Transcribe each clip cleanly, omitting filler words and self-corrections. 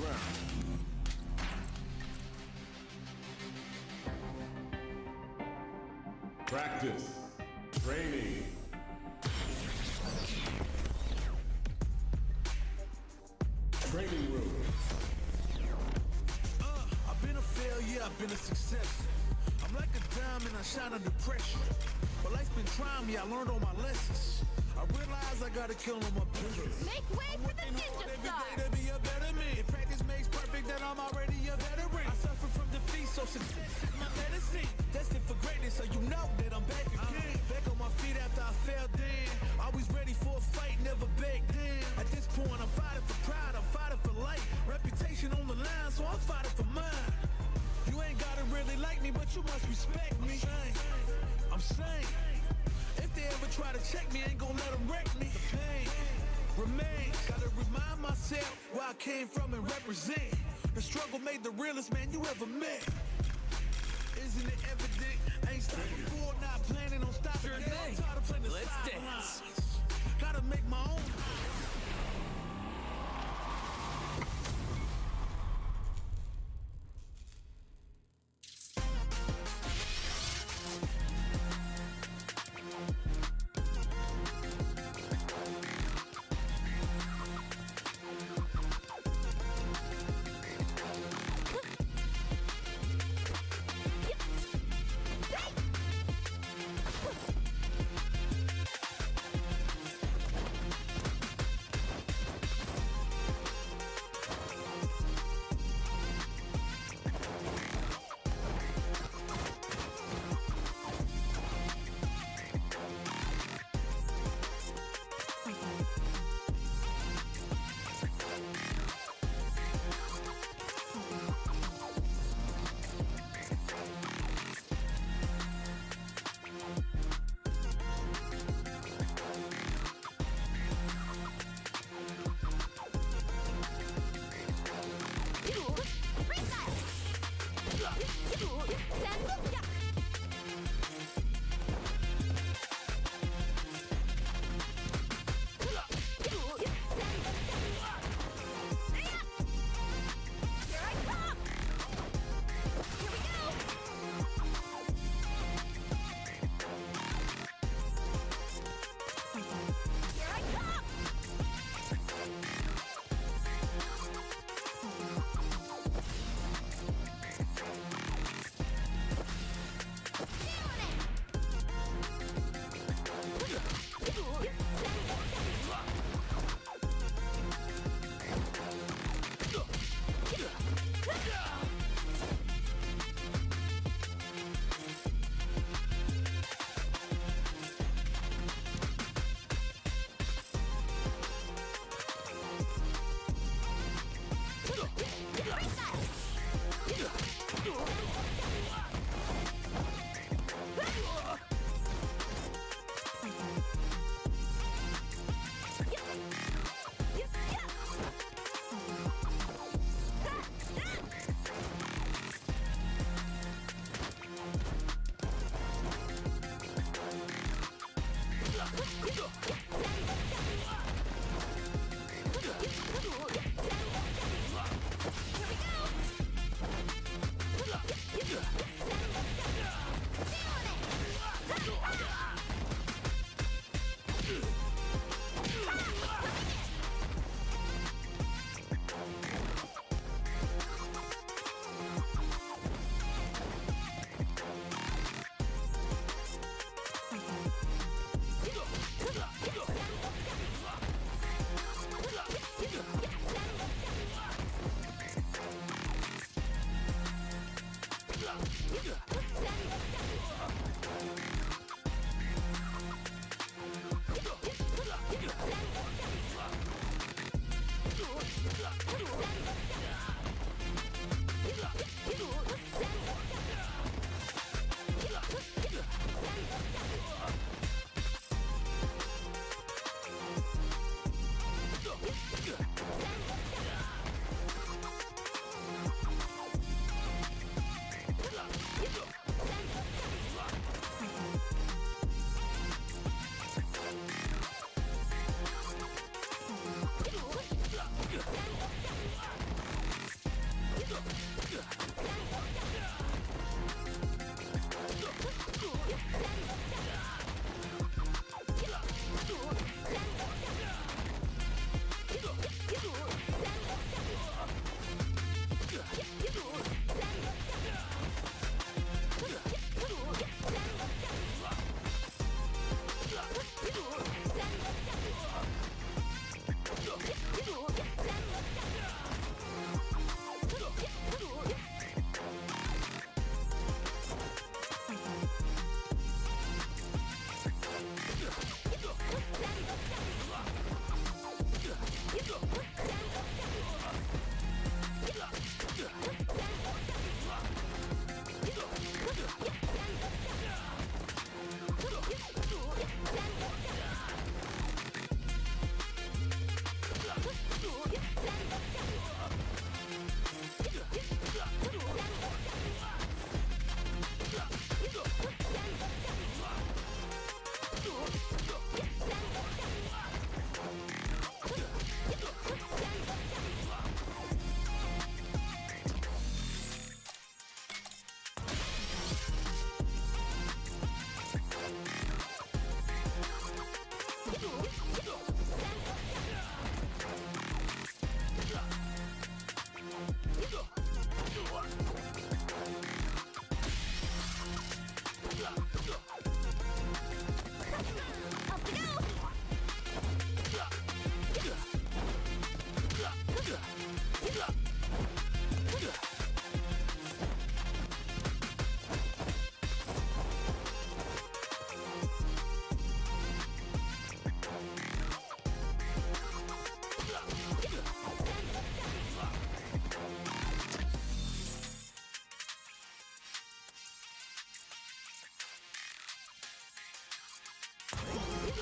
ground. Practice. Training. Training room. I've been a failure, I've been a success. I'm like a diamond, I shine under pressure. But life's been trying me, I learned all my lessons. I realize I gotta kill on my purpose. Make way for the ninja Every star! day to be a better man. If practice makes perfect, then I'm already a veteran. I suffer from defeat, so success is my medicine. Destined for greatness, so you know that I'm back again. Back on my feet after I fell down. Always ready for a fight, never back down. At this point, I'm fighting for pride, I'm fighting for life. Reputation on the line, so I'm fighting for mine. You ain't gotta really like me, but you must respect me. I'm saying, if they ever try to check me, ain't gon' let them wreck me. The pain remains. Gotta remind myself where I came from and represent. The struggle made the realest man you ever met. Isn't it evident? I ain't stopped before, not planning on stopping. Sure thing. I'm tired of playing the Let's sidelines. dance. Gotta make my own.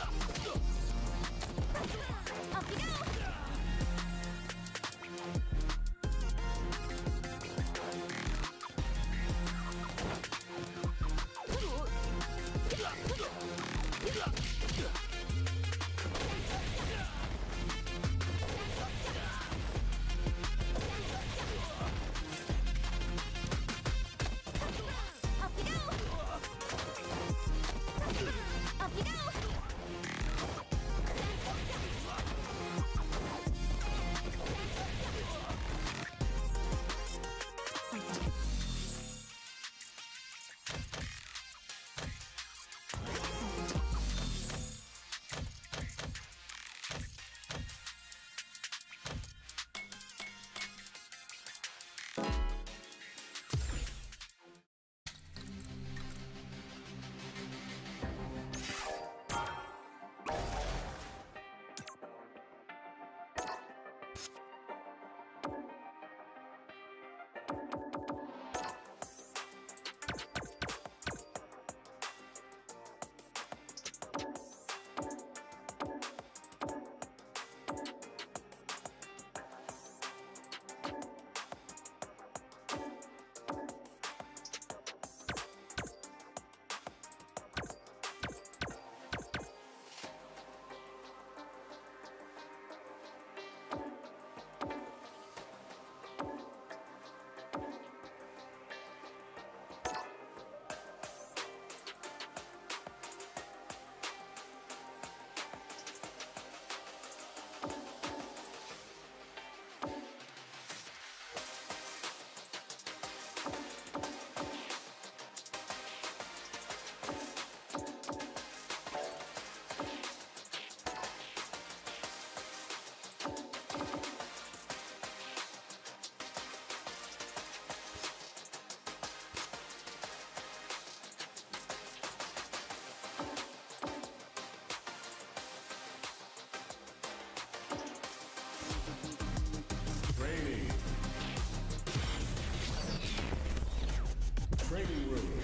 Off you go! Off you go! Off you go! Training. Training room.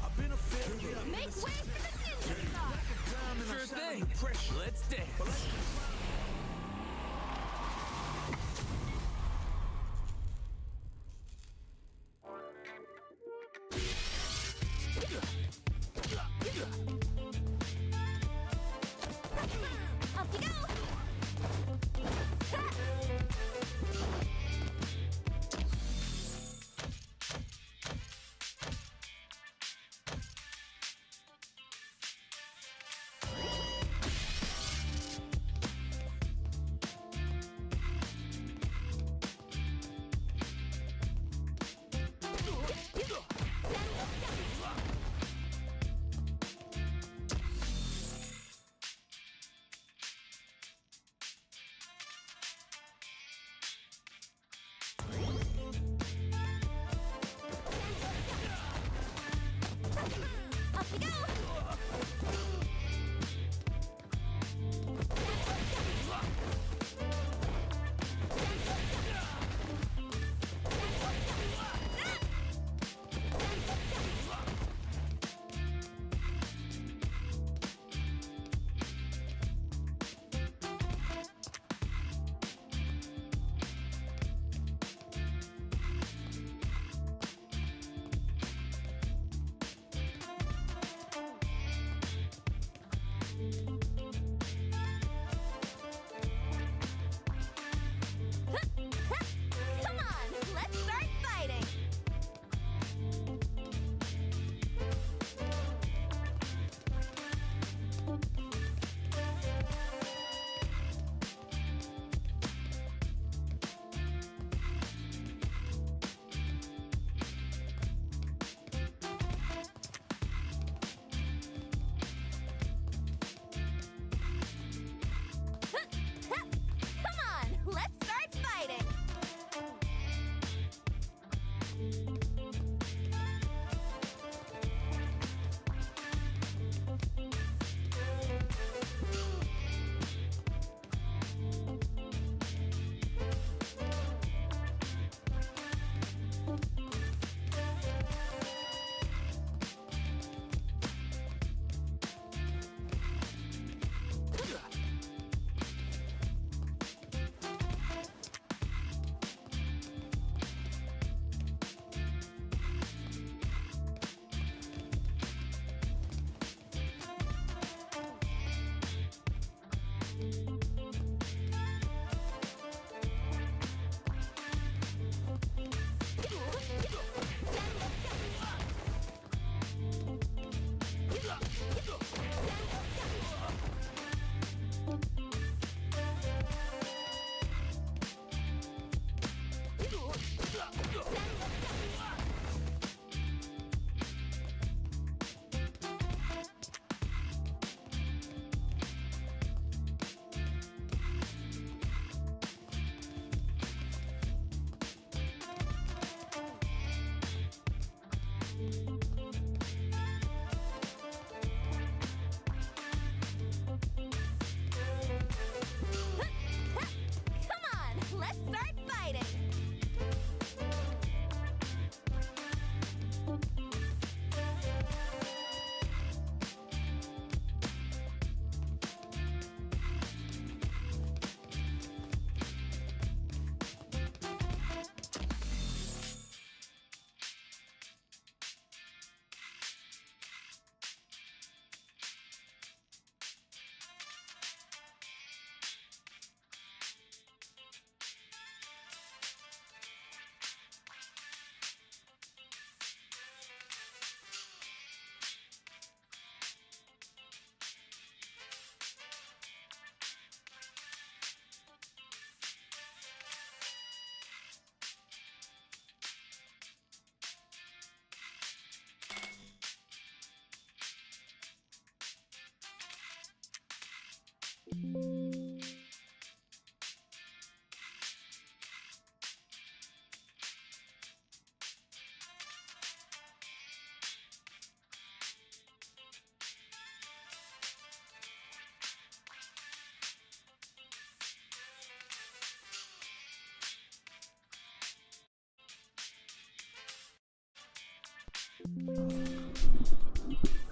I've been a failure. Make way for the ninja star! Sure thing. Let's dance. Off you go!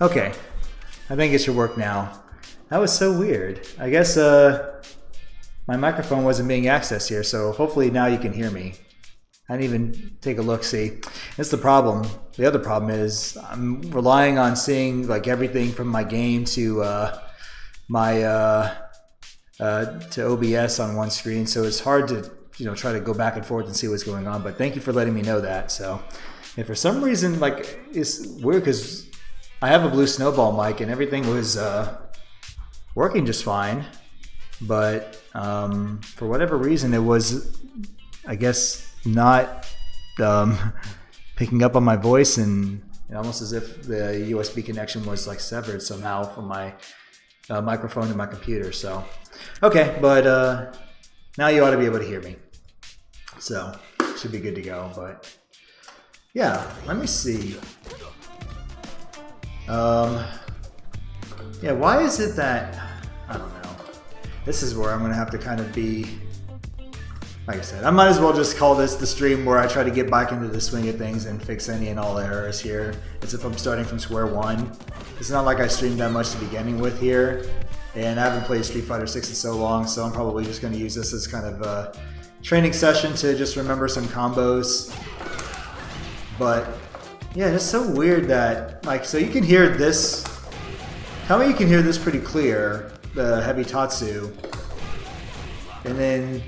Okay, I think it should work now. That was so weird. I guess my microphone wasn't being accessed here, so hopefully now you can hear me. I didn't even take a look. See, that's the problem. The other problem is I'm relying on seeing like everything from my game to to OBS on one screen, so it's hard to try to go back and forth and see what's going on. But thank you for letting me know that. So if for some reason like it's weird because I have a blue snowball mic and everything was working just fine, but for whatever reason it was, I guess, not picking up on my voice, and almost as if the USB connection was like severed somehow from my microphone to my computer. So okay, but now you ought to be able to hear me, so should be good to go. But yeah, let me see. Yeah, why is it that I don't know? This is where I'm gonna have to kind of be. Like I said, I might as well just call this the stream where I try to get back into the swing of things and fix any and all errors here. As if I'm starting from square one. It's not like I streamed that much to beginning with here, and I haven't played Street Fighter 6 in so long, so I'm probably just going to use this as kind of a training session to just remember some combos. But yeah, it's so weird that, like, so you can hear this. Tell me you can hear this pretty clear, the heavy Tatsu, and then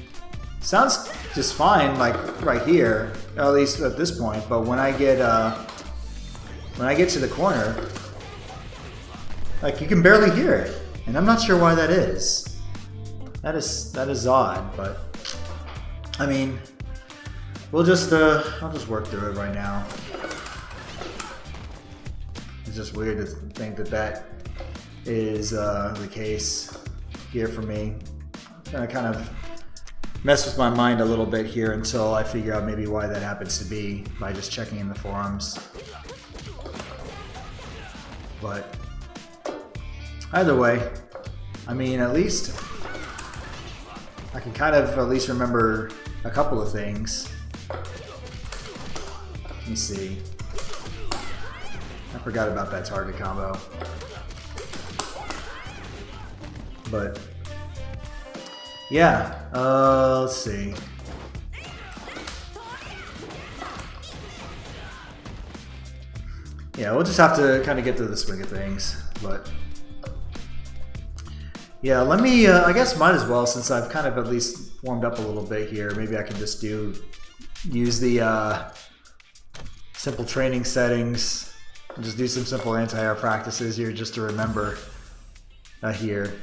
sounds just fine, like right here, at least at this point. But when I get to the corner, like you can barely hear it, and I'm not sure why that is. That is odd, but I mean, we'll just I'll just work through it right now. It's just weird to think that that is the case here for me. I'm gonna kind of mess with my mind a little bit here until I figure out maybe why that happens to be by just checking in the forums. But either way, I mean, at least I can kind of at least remember a couple of things. Let me see. I forgot about that target combo. But yeah, let's see. Yeah, we'll just have to kind of get through the swing of things. But yeah, let me, I guess might as well, since I've kind of at least warmed up a little bit here, maybe I can just use the simple training settings and just do some simple anti-air practices here just to remember here.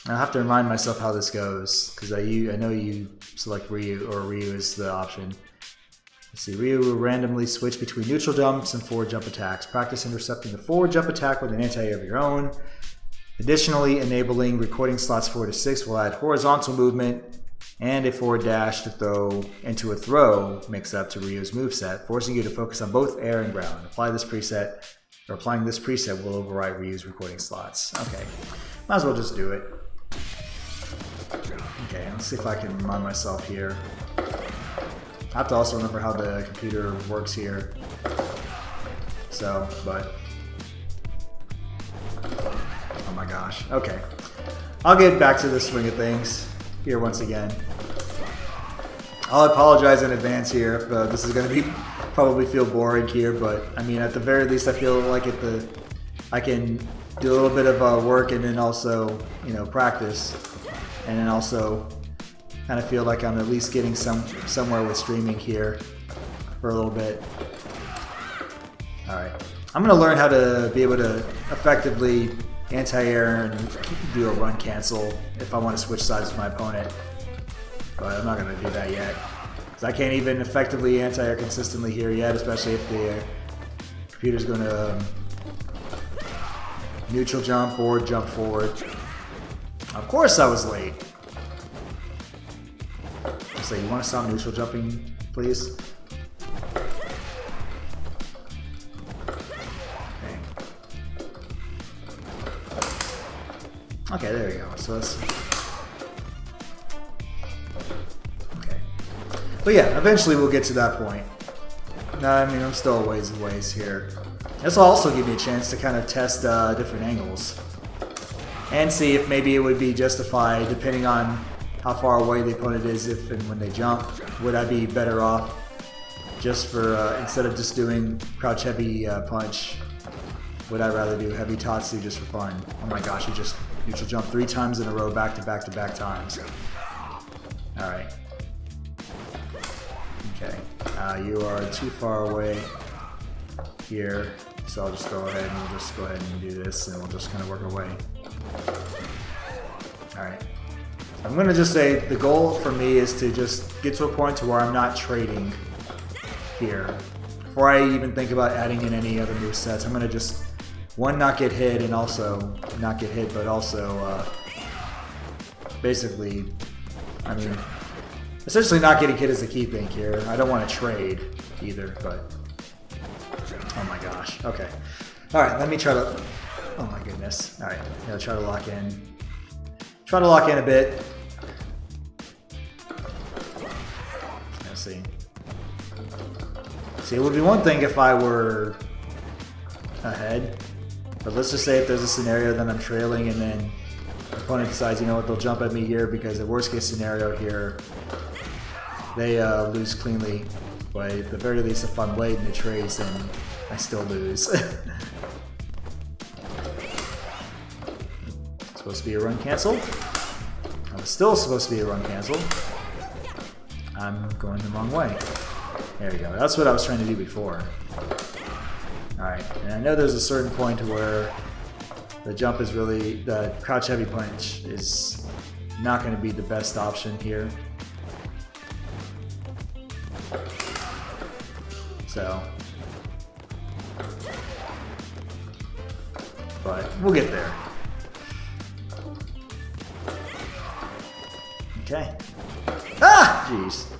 I'll have to remind myself how this goes, because I know you select Ryu, or Ryu is the option. Let's see, Ryu will randomly switch between neutral jumps and forward jump attacks. Practice intercepting the forward jump attack with an anti-air of your own. Additionally, enabling recording slots 4 to 6 will add horizontal movement and a forward dash to throw into a throw mix-up to Ryu's moveset, forcing you to focus on both air and ground. Applying this preset will override Ryu's recording slots. Okay, might as well just do it. Okay, let's see if I can remind myself here. I have to also remember how the computer works here. So, but oh my gosh. Okay, I'll get back to the swing of things here once again. I'll apologize in advance here if this is going to probably feel boring here, but I mean, at the very least, I feel like I can do a little bit of work and then also, practice, and then also kind of feel like I'm at least getting somewhere with streaming here for a little bit. All right, I'm going to learn how to be able to effectively anti-air and do a run cancel if I want to switch sides with my opponent, but I'm not going to do that yet, because I can't even effectively anti-air consistently here yet, especially if the computer's going to neutral jump or jump forward. Of course I was late. So you want to stop neutral jumping, please? Okay, there you go. So let's. Okay. But yeah, eventually we'll get to that point. No, I mean, I'm still a ways here. This will also give me a chance to kind of test different angles and see if maybe it would be justified, depending on how far away the opponent is, if and when they jump. Would I be better off just for, instead of just doing crouch heavy punch, would I rather do heavy tatsu just for fun? Oh my gosh, you just neutral jump 3 times in a row, back to back to back times. Alright. Okay. You are too far away here, so I'll just go ahead and we'll just go ahead and do this, and we'll just kind of work our way. Alright. I'm going to just say the goal for me is to just get to a point to where I'm not trading here. Before I even think about adding in any other movesets, I'm going to just, one, not get hit, and also not get hit, but also basically, I mean, essentially not getting hit is the key thing here. I don't want to trade either, but oh my gosh. Okay. Alright, let me try to, oh my goodness. Alright, gotta try to lock in. Try to lock in a bit. Let's see. See, it would be one thing if I were ahead, but let's just say if there's a scenario that I'm trailing and then the opponent decides, you know what, they'll jump at me here because the worst case scenario here, they lose cleanly. But at the very least, if I'm late in the trades, then I still lose. Supposed to be a run cancel. I was still supposed to be a run cancel. I'm going the wrong way. There we go. That's what I was trying to do before. Alright, and I know there's a certain point where the jump is really, the crouch heavy punch is not going to be the best option here. So, but we'll get there. Okay. Ah! Jeez.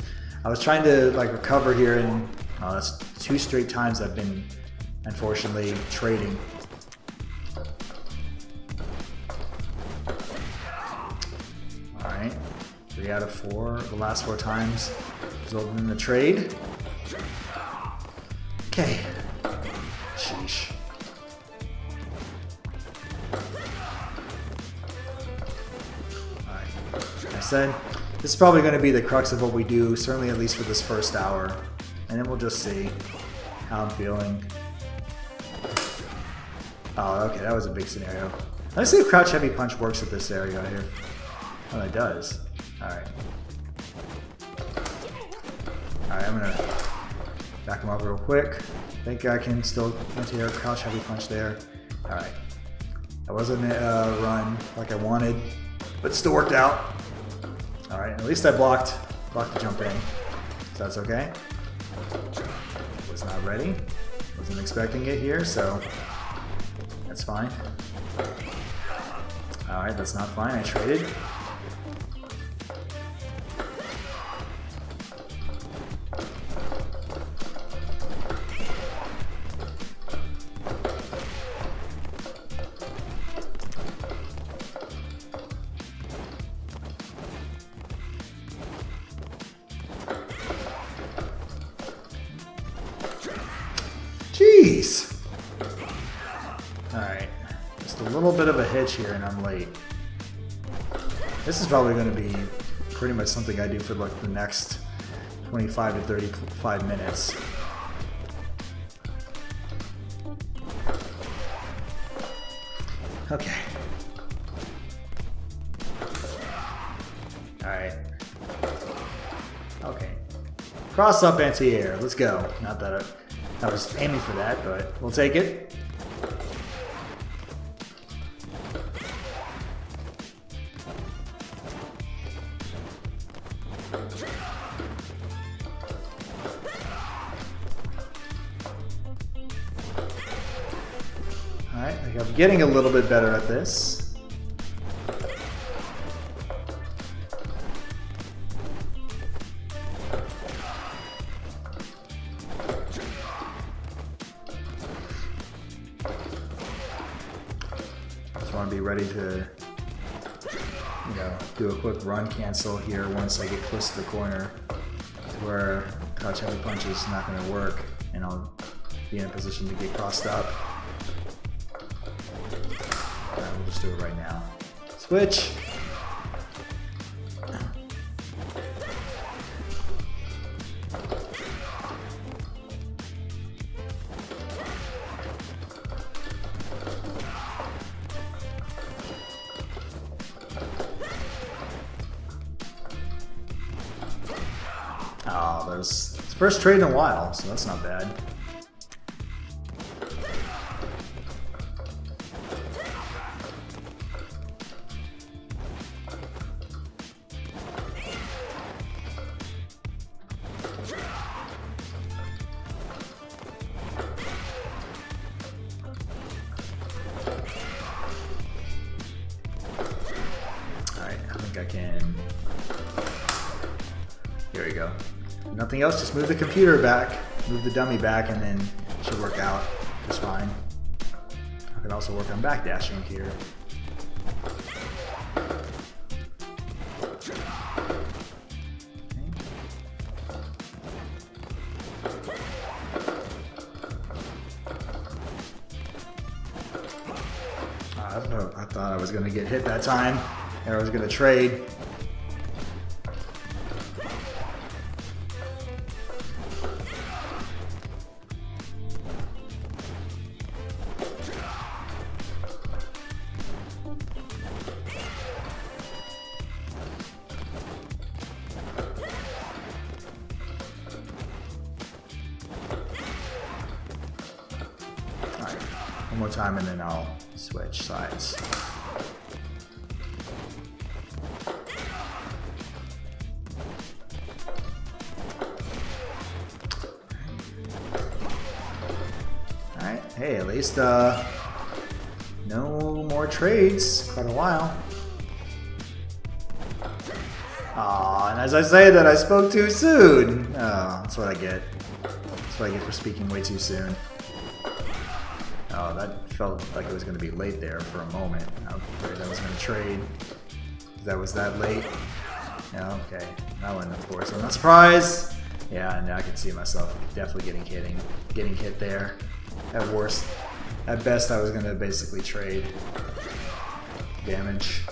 I was trying to like recover here, and that's 2 straight times I've been, unfortunately, trading. Alright. 3 out of 4. The last 4 times resulted in a trade. Okay. Sheesh. Alright. Like I said, this is probably going to be the crux of what we do, certainly at least for this first hour. And then we'll just see how I'm feeling. Oh, okay, that was a big scenario. Let's see if crouch heavy punch works at this area here. Oh, it does. Alright. Alright, I'm gonna back him up real quick. I think I can still anti-air crouch heavy punch there. Alright. That wasn't a run like I wanted, but it still worked out. Alright, at least I blocked the jump in. So that's okay. Was not ready. Wasn't expecting it here, so that's fine. Alright, that's not fine. I traded. Jeez! Alright. Just a little bit of a hitch here and I'm late. This is probably going to be pretty much something I do for like the next 25 to 35 minutes. Okay. Alright. Okay. Cross up anti-air. Let's go. Not that I was aiming for that, but we'll take it. Alright, I think I'm getting a little bit better at this. Want to be ready to, you know, do a quick run cancel here once I get close to the corner where crouch heavy punch is not going to work, and I'll be in a position to get crossed up. Alright, we'll just do it right now. Switch! Oh, there's it's first trade in a while, so that's not bad. Alright, I think I can. Here we go. Nothing else, just move the computer back, move the dummy back, and then it should work out just fine. I can also work on backdashing here. I thought I was going to get hit that time, and I was going to trade. Alright, one more time and then I'll switch sides. Alright, hey, at least no more trades. Quite a while. Aw, and as I say that, I spoke too soon. Oh, that's what I get. That's what I get for speaking way too soon. Oh, that felt like it was going to be late there for a moment. I was afraid I was going to trade. That was that late. Yeah, okay. That one, of course, I'm not surprised. Yeah, and I can see myself definitely getting hit there. At worst, at best, I was going to basically trade damage.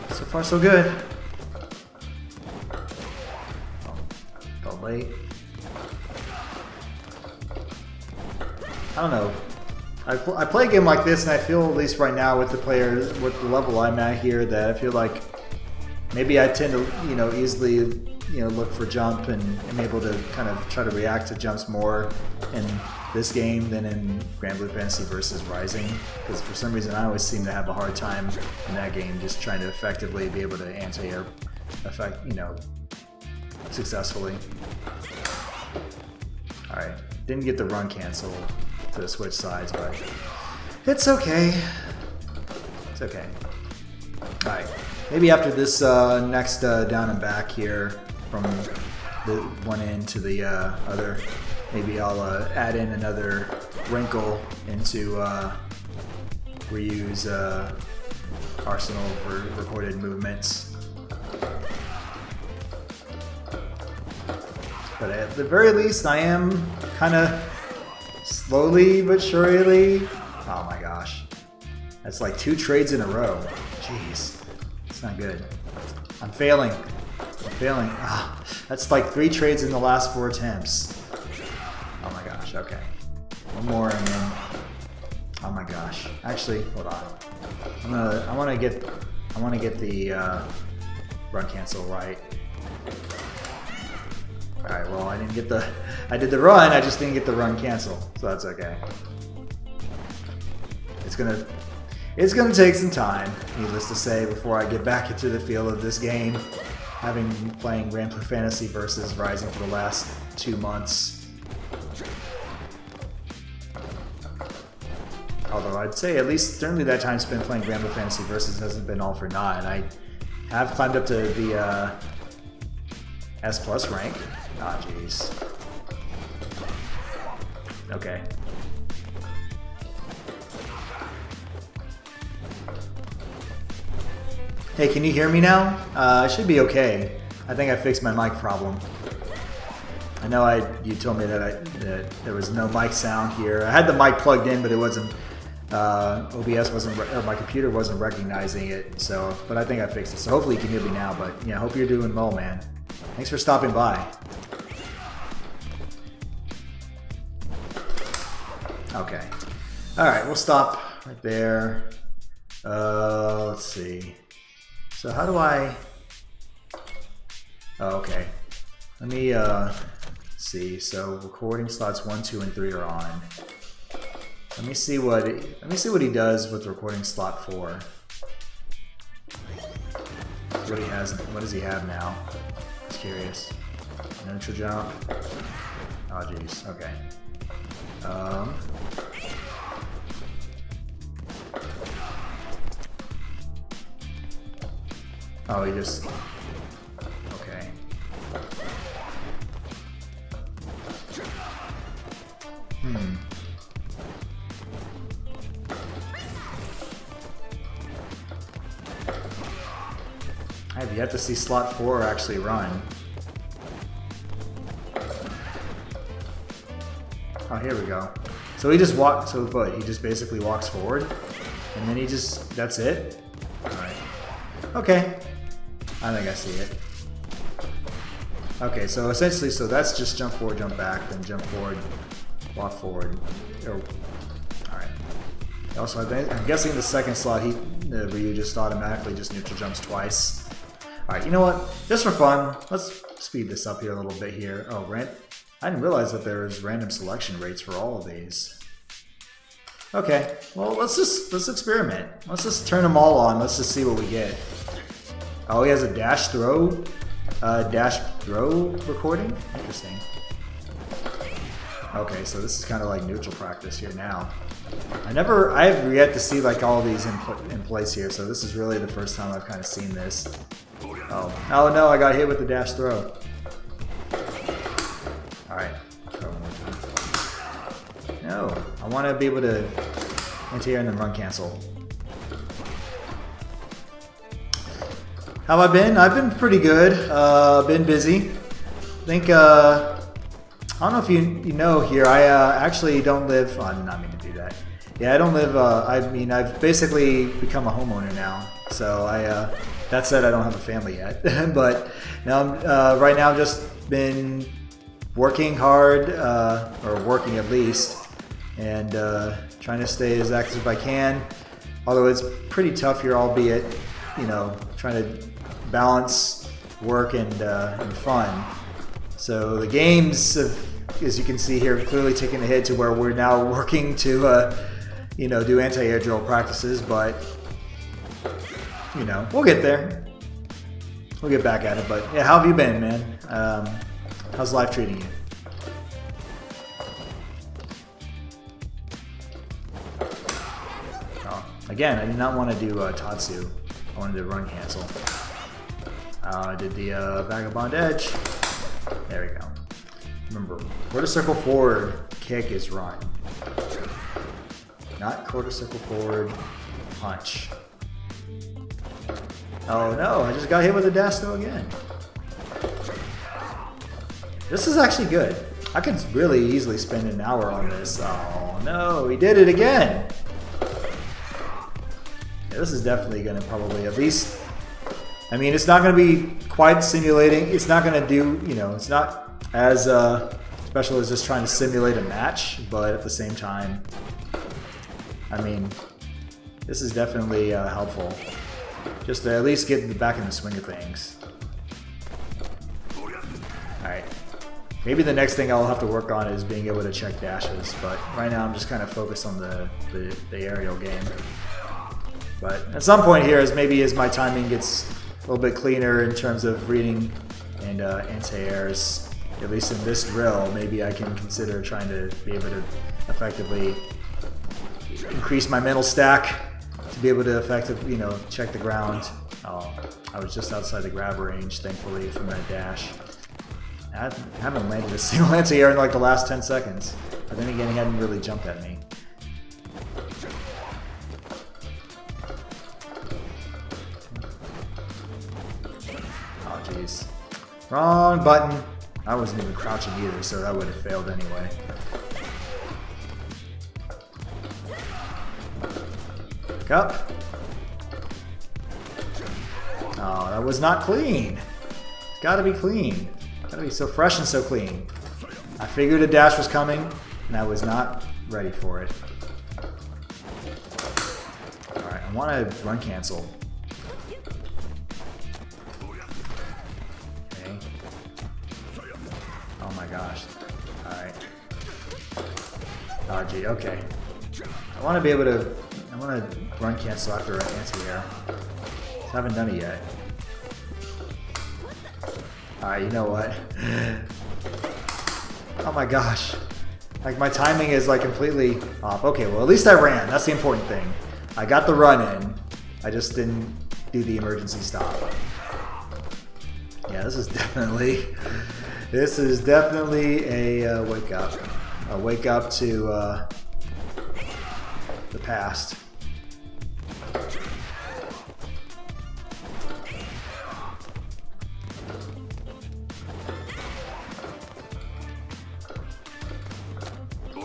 So far, so good. Oh, felt late. I don't know. I play a game like this, and I feel, at least right now, with the players, with the level I'm at here, that I feel like maybe I tend to, easily, look for jump and am able to kind of try to react to jumps more in this game than in Grand Blue Fantasy versus Rising, because for some reason I always seem to have a hard time in that game just trying to effectively be able to anti-air effect, successfully. Alright, didn't get the run cancel to switch sides, but it's okay. It's okay. Alright, maybe after this next down and back here from the one end to the other, maybe I'll add in another wrinkle into reuse Arsenal for recorded movements. But at the very least, I am kind of slowly but surely. Oh my gosh. That's like 2 trades in a row. Jeez. It's not good. I'm failing. Ah, that's like 3 trades in the last 4 attempts. Oh my gosh, okay. One more and then, oh my gosh. Actually, hold on. I want to get the run cancel right. Alright, well I did the run, I just didn't get the run cancel. So that's okay. It's gonna take some time, needless to say, before I get back into the feel of this game. Having been playing Grand Blue Fantasy versus Rising for the last 2 months. Although I'd say at least certainly that time spent playing Granblue Fantasy Versus hasn't been all for naught. I have climbed up to the S plus rank. Ah, jeez. Okay. Hey, can you hear me now? I should be okay. I think I fixed my mic problem. I know you told me that there was no mic sound here. I had the mic plugged in, but it wasn't. OBS wasn't, or my computer wasn't recognizing it. So, but I think I fixed it. So hopefully you can hear me now. But yeah, hope you're doing well, man. Thanks for stopping by. Okay. All right, we'll stop right there. Let's see. So how do I? Oh, okay. Let me see. So recording slots 1, 2, and 3 are on. Let me see what he does with recording slot 4. What he has? What does he have now? Just curious. Neutral jump. Oh jeez. Okay. Oh, he just. Okay. I have yet to see slot 4 actually run. Oh, here we go. So he just walks. So what? He just basically walks forward, and then he just. That's it. All right. Okay. I think I see it. Okay, so essentially, so that's just jump forward, jump back, then jump forward, walk forward. Oh, all right. Also, I'm guessing the second slot, Ryu just automatically just neutral jumps twice. All right, you know what? Just for fun, let's speed this up here a little bit here. Oh, I didn't realize that there was random selection rates for all of these. Okay, well, let's experiment. Let's just turn them all on. Let's just see what we get. Oh, he has a dash throw recording? Interesting. Okay, so this is kind of like neutral practice here now. I have yet to see like all these in place here, so this is really the first time I've kind of seen this. Oh no, I got hit with the dash throw. Alright. No, I want to be able to anti-air and then run cancel. How have I been? I've been pretty good. Been busy. I think, I don't know if you know here, I actually don't live, I did not mean to do that. Yeah, I don't live, I've basically become a homeowner now. So that said, I don't have a family yet. But now, right now I've just been working hard, or working at least, and trying to stay as active as I can. Although it's pretty tough here, albeit, trying to balance work and fun. So the games, as you can see here, clearly taking a hit to where we're now working to, do anti-air drill practices. But we'll get there. We'll get back at it. But yeah, how have you been, man? How's life treating you? Oh, again, I did not want to do Tatsu. I wanted to run cancel. I did the Vagabond Edge. There we go. Remember, quarter circle forward kick is run. Not quarter circle forward punch. Oh no, I just got hit with a dash throw again. This is actually good. I could really easily spend an hour on this. Oh no, he did it again. Yeah, this is definitely going to probably at least... it's not going to be quite simulating. It's not going to do, it's not as special as just trying to simulate a match. But at the same time, this is definitely helpful. Just to at least get back in the swing of things. Alright. Maybe the next thing I'll have to work on is being able to check dashes. But right now I'm just kind of focused on the aerial game. But at some point here, as my timing gets a little bit cleaner in terms of reading and anti-airs, at least in this drill, maybe I can consider trying to be able to effectively, increase my mental stack to be able to effectively, you know, check the ground. Oh, I was just outside the grab range, thankfully, from that dash. I haven't landed a single anti-air in like the last 10 seconds. But then again, he hadn't really jumped at me. Oh, jeez. Wrong button. I wasn't even crouching either, so that would have failed anyway. Back up. Oh, that was not clean. It's gotta be clean. It's gotta be so fresh and so clean. I figured a dash was coming, and I was not ready for it. Alright, I want to run cancel. Okay. Oh my gosh. Alright. Oh gee, okay. I want to be able to... I want to run cancel after an anti-air. I haven't done it yet. Alright, you know what? Oh my gosh. Like, my timing is like completely off. Okay, well, at least I ran. That's the important thing. I got the run in. I just didn't do the emergency stop. Yeah, this is definitely a wake up. A wake up to the past.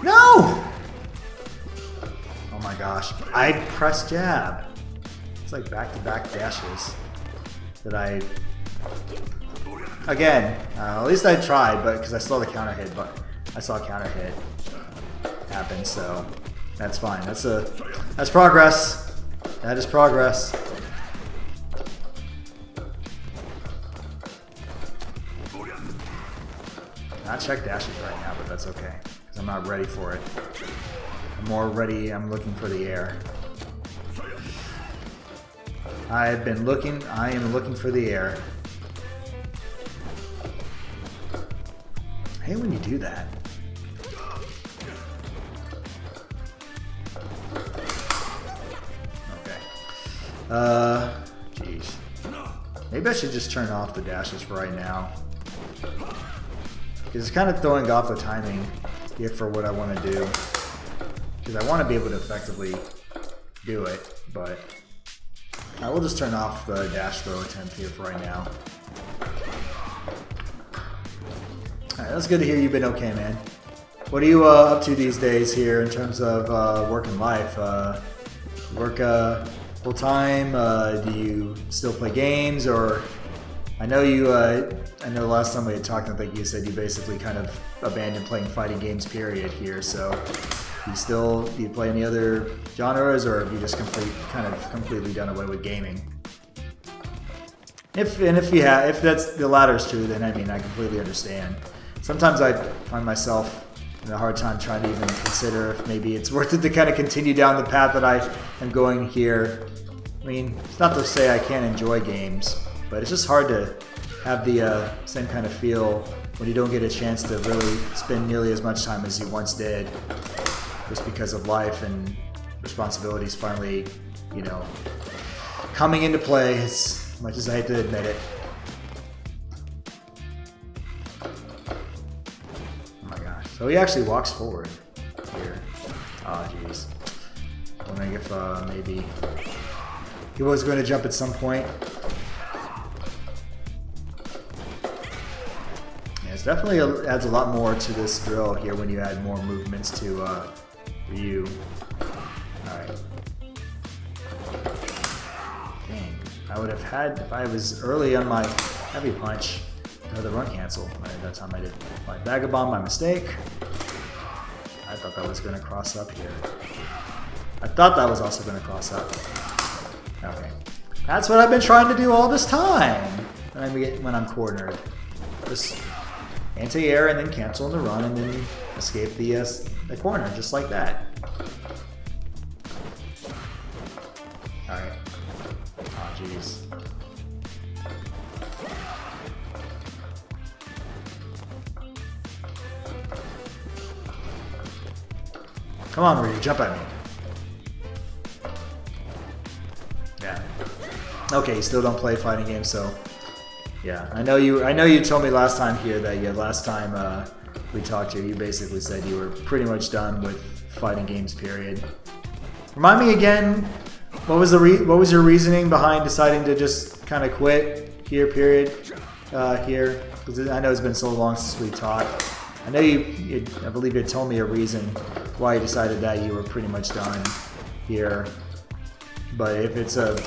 No! Oh my gosh. I pressed jab. It's like back-to-back dashes that I... Again, at least I tried, but because I saw the counter hit, but I saw a counter hit happen, so that's fine. That's progress. That is progress. Not check dashes right now, but that's okay. Because I'm not ready for it. I'm more ready, I'm looking for the air. I am looking for the air. I hate when you do that. Okay. Jeez. Maybe I should just turn off the dashes for right now. Because it's kind of throwing off the timing here for what I want to do. Because I want to be able to effectively do it, but I will just turn off the dash throw attempt here for right now. Alright, that's good to hear you've been okay, man. What are you up to these days here in terms of work and life? Work full time? Do you still play games, or I know you? I know last time we had talked, I think you said you basically kind of abandoned playing fighting games. Period. Here, so do you play any other genres, or have you just completely done away with gaming? If that's the latter is true, then I mean I completely understand. Sometimes I find myself in a hard time trying to even consider if maybe it's worth it to kind of continue down the path that I am going here. I mean, it's not to say I can't enjoy games, but it's just hard to have the same kind of feel when you don't get a chance to really spend nearly as much time as you once did, just because of life and responsibilities finally, you know, coming into play, as much as I hate to admit it. So he actually walks forward here. Oh, jeez. Wondering if maybe he was going to jump at some point. Yeah, it definitely adds a lot more to this drill here when you add more movements to Ryu. Alright. Dang. I would have had, if I was early on my heavy punch, another run cancel. That time I did my Vagabond by mistake. I thought that was going to cross up here. I thought that was also going to cross up. Okay. That's what I've been trying to do all this time when I'm cornered. Just anti-air and then cancel in the run and then escape the corner, just like that. Alright. Oh, jeez. Come on, Ryu, jump at me. Okay, you still don't play fighting games, so yeah. I know you told me last time here that last time we talked to you basically said you were pretty much done with fighting games, period. Remind me again, what was your reasoning behind deciding to just kind of quit here, period, here? Because I know it's been so long since we talked. I know I believe you told me a reason why you decided that you were pretty much done here. But if it's a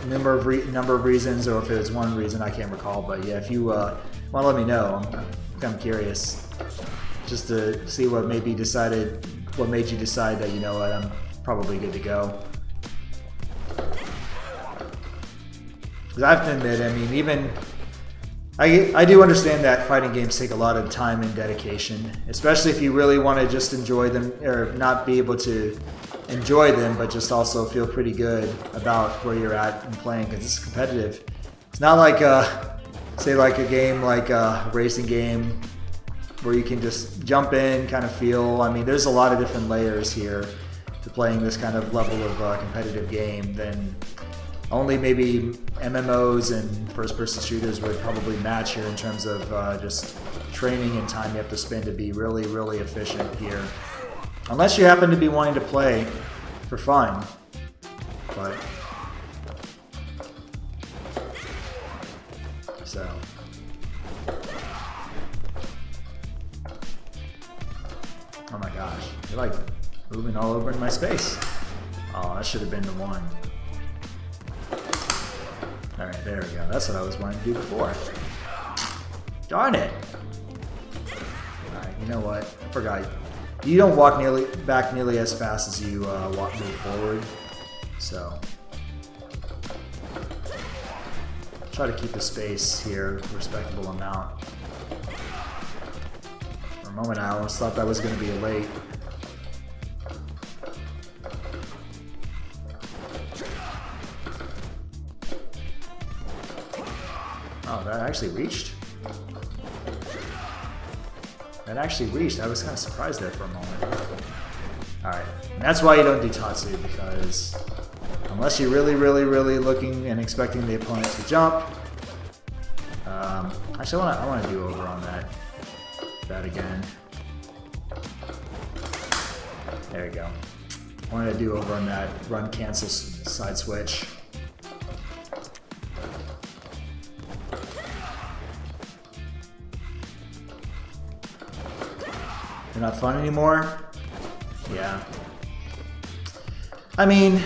number of reasons, or if it's one reason, I can't recall. But yeah, if you want to let me know, I'm curious, just to see what made you decide that, you know what, I'm probably good to go. Because I have to admit, I mean, even I do understand that fighting games take a lot of time and dedication, especially if you really want to just enjoy them, or not be able to enjoy them, but just also feel pretty good about where you're at and playing, because it's competitive. It's not like say like a game like a racing game where you can just jump in, kind of feel. I mean, there's a lot of different layers here to playing this kind of level of competitive game than only maybe MMOs and first-person shooters would probably match here in terms of just training and time you have to spend to be really, really efficient here. Unless you happen to be wanting to play for fun. But so oh my gosh, you're like moving all over in my space. Oh, that should have been the one. Alright, there we go. That's what I was wanting to do before. Darn it! Alright, you know what? I forgot. You don't walk back nearly as fast as you move forward. So try to keep the space here a respectable amount. For a moment I almost thought that was going to be a late. Oh, that actually reached? That actually reached. I was kind of surprised there for a moment. Alright, and that's why you don't do Tatsu, because unless you're really, really, really looking and expecting the opponent to jump. Actually, I want to do over on that again. There we go. I wanted to do over on that run cancel side switch. They're not fun anymore? Yeah. I mean,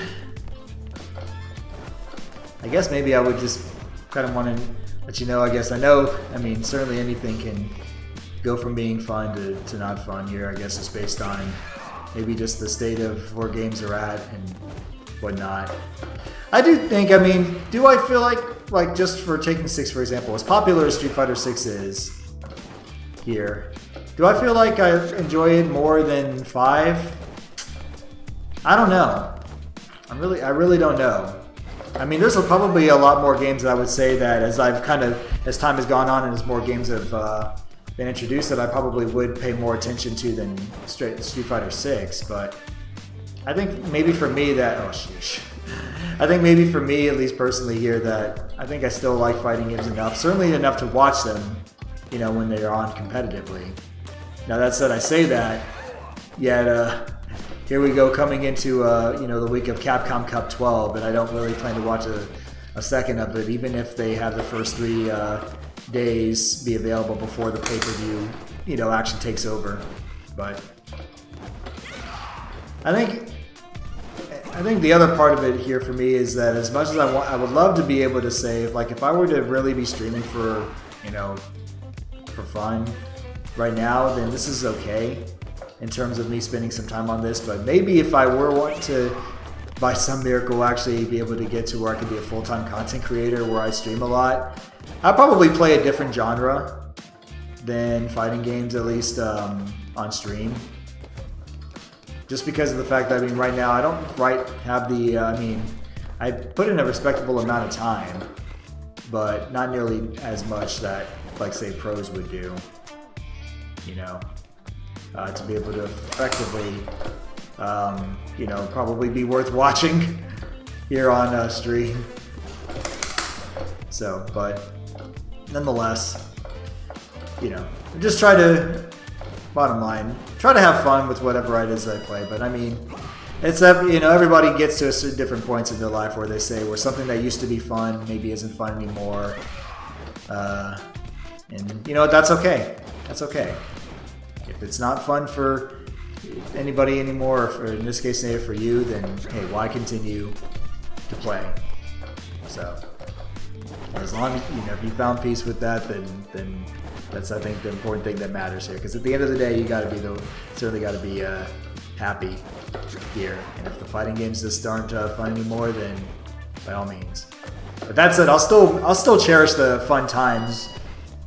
I guess maybe I would just kind of want to let you know, I mean, certainly anything can go from being fun to not fun here. I guess it's based on maybe just the state of where games are at and whatnot. I do think, I mean, do I feel like just for taking 6 for example, as popular as Street Fighter 6 is here, do I feel like I enjoy it more than 5? I don't know. I really don't know. I mean, there's probably a lot more games that I would say that as time has gone on and as more games have been introduced, that I probably would pay more attention to than Street Fighter 6. But I think maybe for me I think maybe for me, at least personally here, that I think I still like fighting games enough, certainly enough to watch them, you know, when they're on competitively. Now that said, I say that, yet here we go coming into the week of Capcom Cup 12, and I don't really plan to watch a second of it, even if they have the first 3 days be available before the pay-per-view, action takes over. But I think the other part of it here for me is that as much as I would love to be able to say, if I were to really be streaming for fun right now, then this is okay in terms of me spending some time on this. But maybe if I were want to, by some miracle, actually be able to get to where I could be a full-time content creator where I stream a lot, I'd probably play a different genre than fighting games, at least on stream. Just because of the fact that, right now I don't quite have the, I put in a respectable amount of time, but not nearly as much that, say, pros would do, to be able to effectively, probably be worth watching here on stream. So, but nonetheless, you know, just try to, bottom line, try to have fun with whatever it is I play. But I mean, it's that, you know, everybody gets to certain different points in their life where they say, where something that used to be fun maybe isn't fun anymore. And you know, that's okay. That's okay. If it's not fun for anybody anymore, or for, in this case, maybe for you, then hey, why continue to play? So, as long as, you know, if you found peace with that, then that's, I think, the important thing that matters here. Because at the end of the day, you got to be certainly got to be happy here. And if the fighting games just aren't fun anymore, then by all means. But that said, I'll still cherish the fun times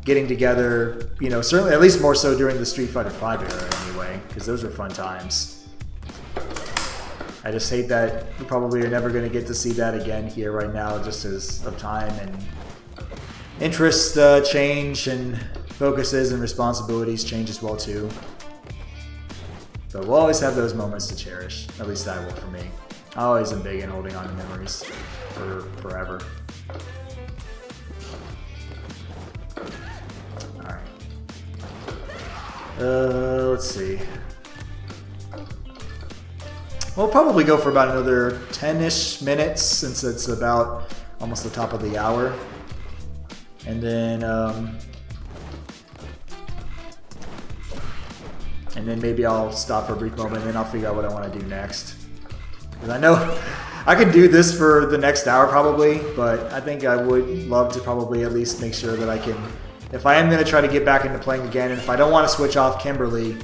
getting together. You know, certainly at least more so during the Street Fighter V era, anyway, because those were fun times. I just hate that we probably are never going to get to see that again here right now, just as of time and interest change and focuses and responsibilities change as well too. But we'll always have those moments to cherish. At least I will for me. I always am big in holding on to memories for forever. Alright. Let's see. We'll probably go for about another 10-ish minutes since it's about almost the top of the hour. And then maybe I'll stop for a brief moment and then I'll figure out what I want to do next. Because I know I could do this for the next hour probably, but I think I would love to probably at least make sure that I can, if I am going to try to get back into playing again, and if I don't want to switch off Kimberly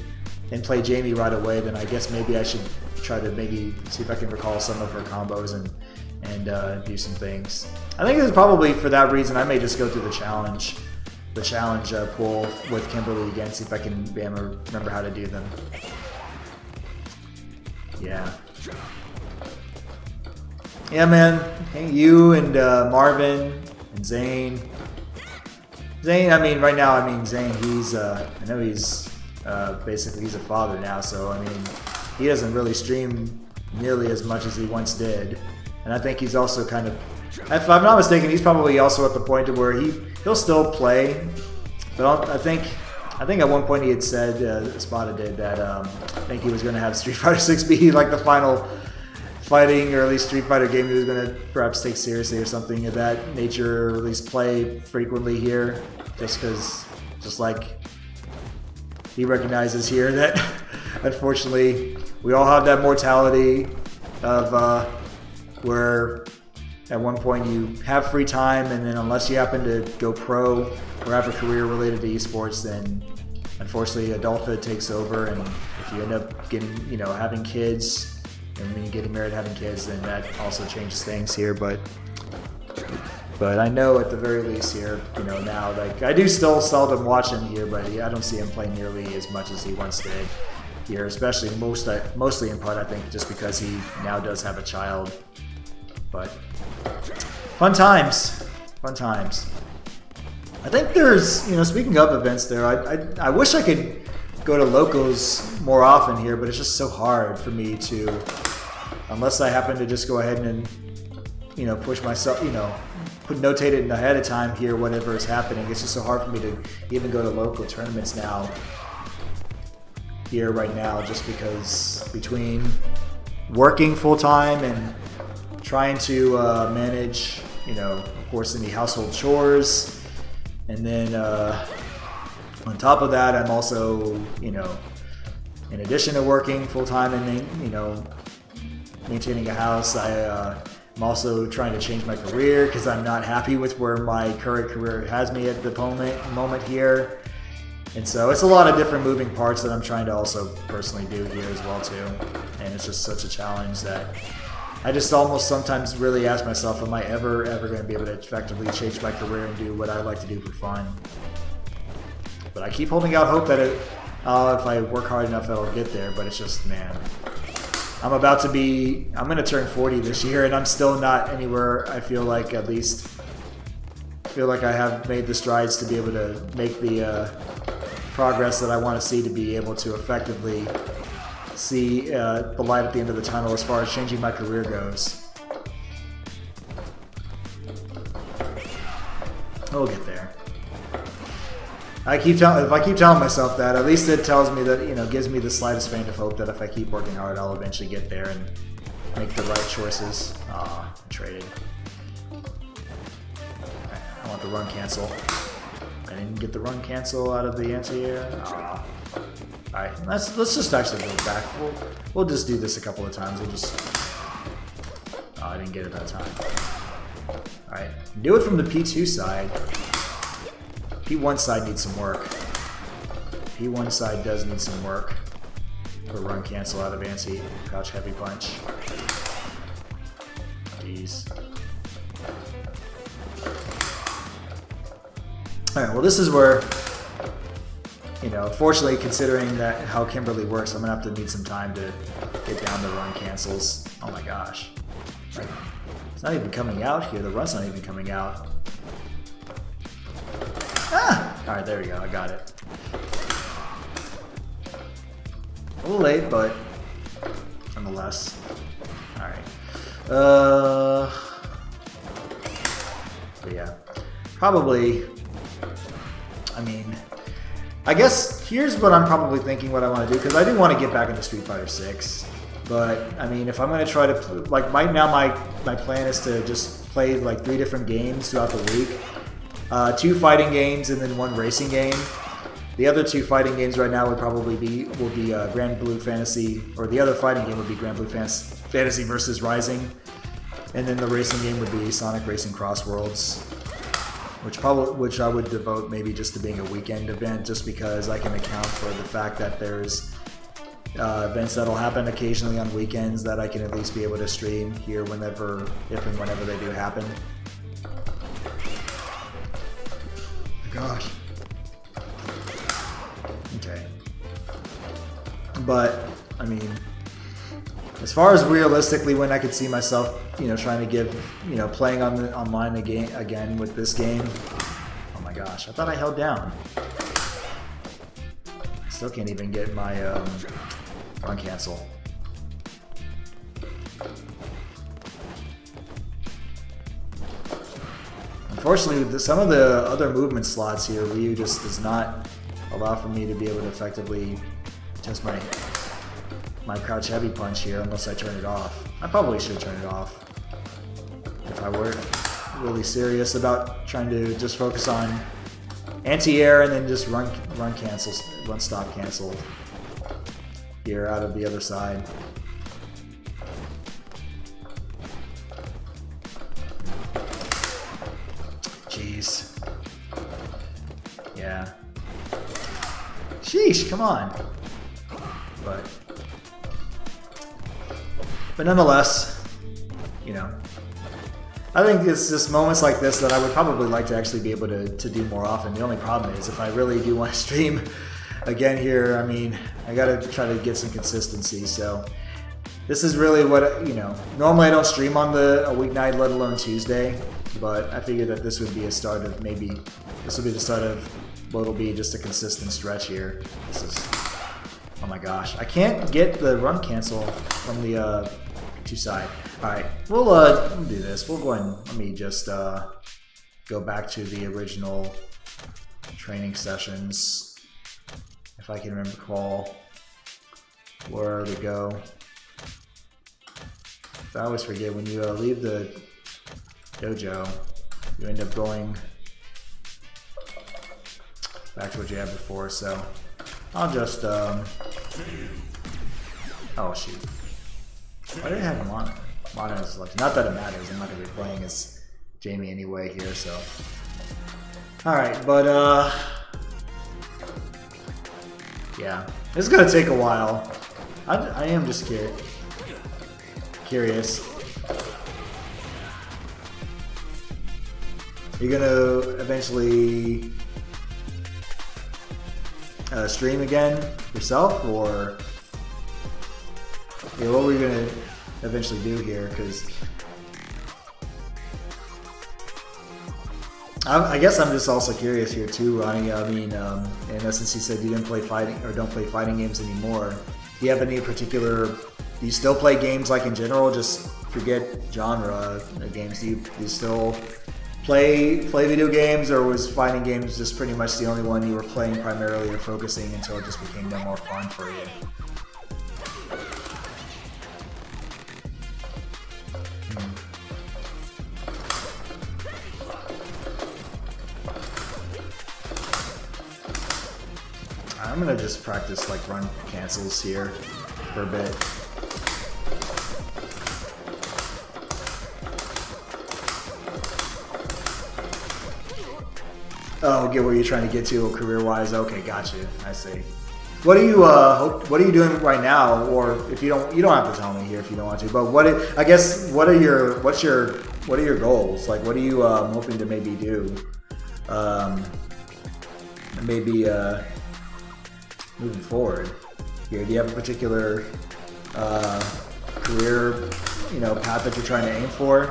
and play Jamie right away, then I guess maybe I should try to maybe see if I can recall some of her combos and do some things. I think it's probably for that reason I may just go through the challenge pool with Kimberly again, see if I can remember how to do them. Yeah. Yeah, man. Hey, you and Marvin and Zane. Zane, I mean, right now, Zane, he's, I know he's, basically he's a father now, so, I mean, he doesn't really stream nearly as much as he once did. And I think he's also kind of, if I'm not mistaken, he's probably also at the point to where he'll still play. But I think at one point he had said, Spada did, that I think he was going to have Street Fighter 6 be like the final fighting, or at least Street Fighter game he was going to perhaps take seriously or something of that nature, or at least play frequently here. Just like he recognizes here that unfortunately we all have that mortality of where at one point you have free time, and then unless you happen to go pro or have a career related to esports, then unfortunately adulthood takes over, and if you end up getting, you know, having kids, and then getting married, having kids, then that also changes things here. But I know at the very least here, you know, now, like, I do still seldom watch him here, but I don't see him play nearly as much as he once did here, especially mostly in part, I think, just because he now does have a child. But fun times. I think there's, you know, speaking of events there, I wish I could go to locals more often here, but it's just so hard for me to, unless I happen to just go ahead and, you know, push myself, you know, notate it ahead of time here, whatever is happening. It's just so hard for me to even go to local tournaments now, here right now, just because between working full-time and trying to manage, you know, of course, any household chores, and then on top of that, I'm also, you know, in addition to working full-time and, you know, maintaining a house, I'm also trying to change my career because I'm not happy with where my current career has me at the moment here. And so it's a lot of different moving parts that I'm trying to also personally do here as well too. And it's just such a challenge that I just almost sometimes really ask myself, am I ever going to be able to effectively change my career and do what I like to do for fun? But I keep holding out hope that if I work hard enough, I'll get there. But it's just, man, I'm going to turn 40 this year, and I'm still not anywhere. I feel like I have made the strides to be able to make the progress that I want to see, to be able to effectively see the light at the end of the tunnel as far as changing my career goes. We'll get there. If I keep telling myself that, at least it tells me that, you know, gives me the slightest faint of hope that if I keep working hard, I'll eventually get there and make the right choices. Aw, traded. I want the run cancel. I didn't get the run cancel out of the anti-air. Aw. Alright, let's just actually go back. We'll just do this a couple of times. We'll just... Oh, I didn't get it that time. Alright, do it from the P2 side. P1 side needs some work. P1 side does need some work. For run cancel out of anti. Crouch heavy punch. Jeez. Alright, well this is where, you know, unfortunately considering that how Kimberly works, I'm gonna have to need some time to get down the run cancels. Oh my gosh. Like, it's not even coming out here, the run's not even coming out. Ah! Alright, there we go, I got it. A little late, but nonetheless. Alright. But yeah. Probably, I mean, I guess here's what I'm probably thinking what I want to do, because I do want to get back into Street Fighter 6. But, I mean, if I'm going to try to, like, right now my plan is to just play, like, 3 different games throughout the week. 2 fighting games and then 1 racing game. The other 2 fighting games right now would probably be Grand Blue Fantasy, or the other fighting game would be Grand Blue Fantasy versus Rising, and then the racing game would be Sonic Racing Cross Worlds, which I would devote maybe just to being a weekend event, just because I can account for the fact that there's events that'll happen occasionally on weekends that I can at least be able to stream here whenever, if and whenever they do happen. Gosh. Okay. But, I mean, as far as realistically when I could see myself, you know, trying to give, you know, playing on the online again with this game. Oh my gosh, I thought I held down. Still can't even get my run cancel. Unfortunately, some of the other movement slots here, Ryu just does not allow for me to be able to effectively test my crouch heavy punch here unless I turn it off. I probably should turn it off if I were really serious about trying to just focus on anti-air and then just run cancels, run stop cancel here out of the other side. Jeez. Yeah. Sheesh, come on. But nonetheless, you know, I think it's just moments like this that I would probably like to actually be able to do more often. The only problem is if I really do want to stream again here, I mean, I gotta try to get some consistency. So this is really what, you know, normally I don't stream on a weeknight, let alone Tuesday, but I figured that this would be a start of maybe, this will be the start of what will be just a consistent stretch here. This is, oh my gosh, I can't get the run cancel from the two side. Alright, we'll do this. We'll go ahead and let me just go back to the original training sessions, if I can recall where to go. I always forget when you leave the dojo, you end up going back to what you had before, so I'll just oh shoot. Why did I have Mono? Mono is selected. Not that it matters, I'm not going to be playing as Jamie anyway here, so. Alright, but yeah. This is going to take a while. I am just curious. Are you going to eventually stream again yourself, or yeah, what were we gonna eventually do here? Because I guess I'm just also curious here too, Ronnie. I mean, in essence, you said you didn't play fighting or don't play fighting games anymore. Do you have any particular? Do you still play games like in general? Just forget genre games. Do you still play video games, or was fighting games just pretty much the only one you were playing primarily or focusing until it just became no more fun for you? I'm gonna just practice like run cancels here for a bit. Oh, get where you're trying to get to career-wise. Okay, gotcha. I see. What are you doing right now? Or if you don't have to tell me here if you don't want to. But what are your goals? Like, what are you hoping to maybe do? Moving forward here, do you have a particular career, path that you're trying to aim for?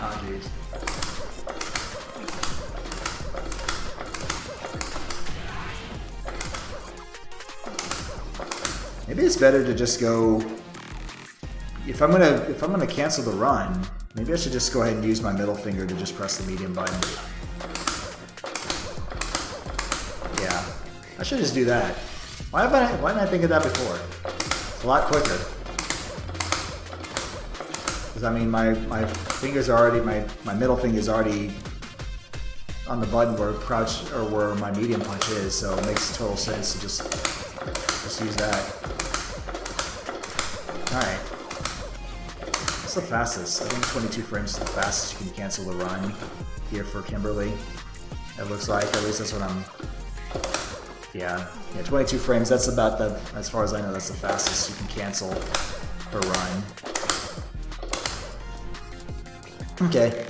Oh, geez. Maybe it's better to just go. If I'm gonna cancel the run, maybe I should just go ahead and use my middle finger to just press the medium button. Yeah, I should just do that. Why didn't I think of that before? It's a lot quicker. Because I mean, my fingers are already my middle finger is already on the button where crouch or where my medium punch is, so it makes total sense to just use that. Alright. What's the fastest? I think 22 frames is the fastest you can cancel the run here for Kimberly. It looks like, at least that's what I'm... Yeah, 22 frames, that's about as far as I know, that's the fastest you can cancel per run. Okay.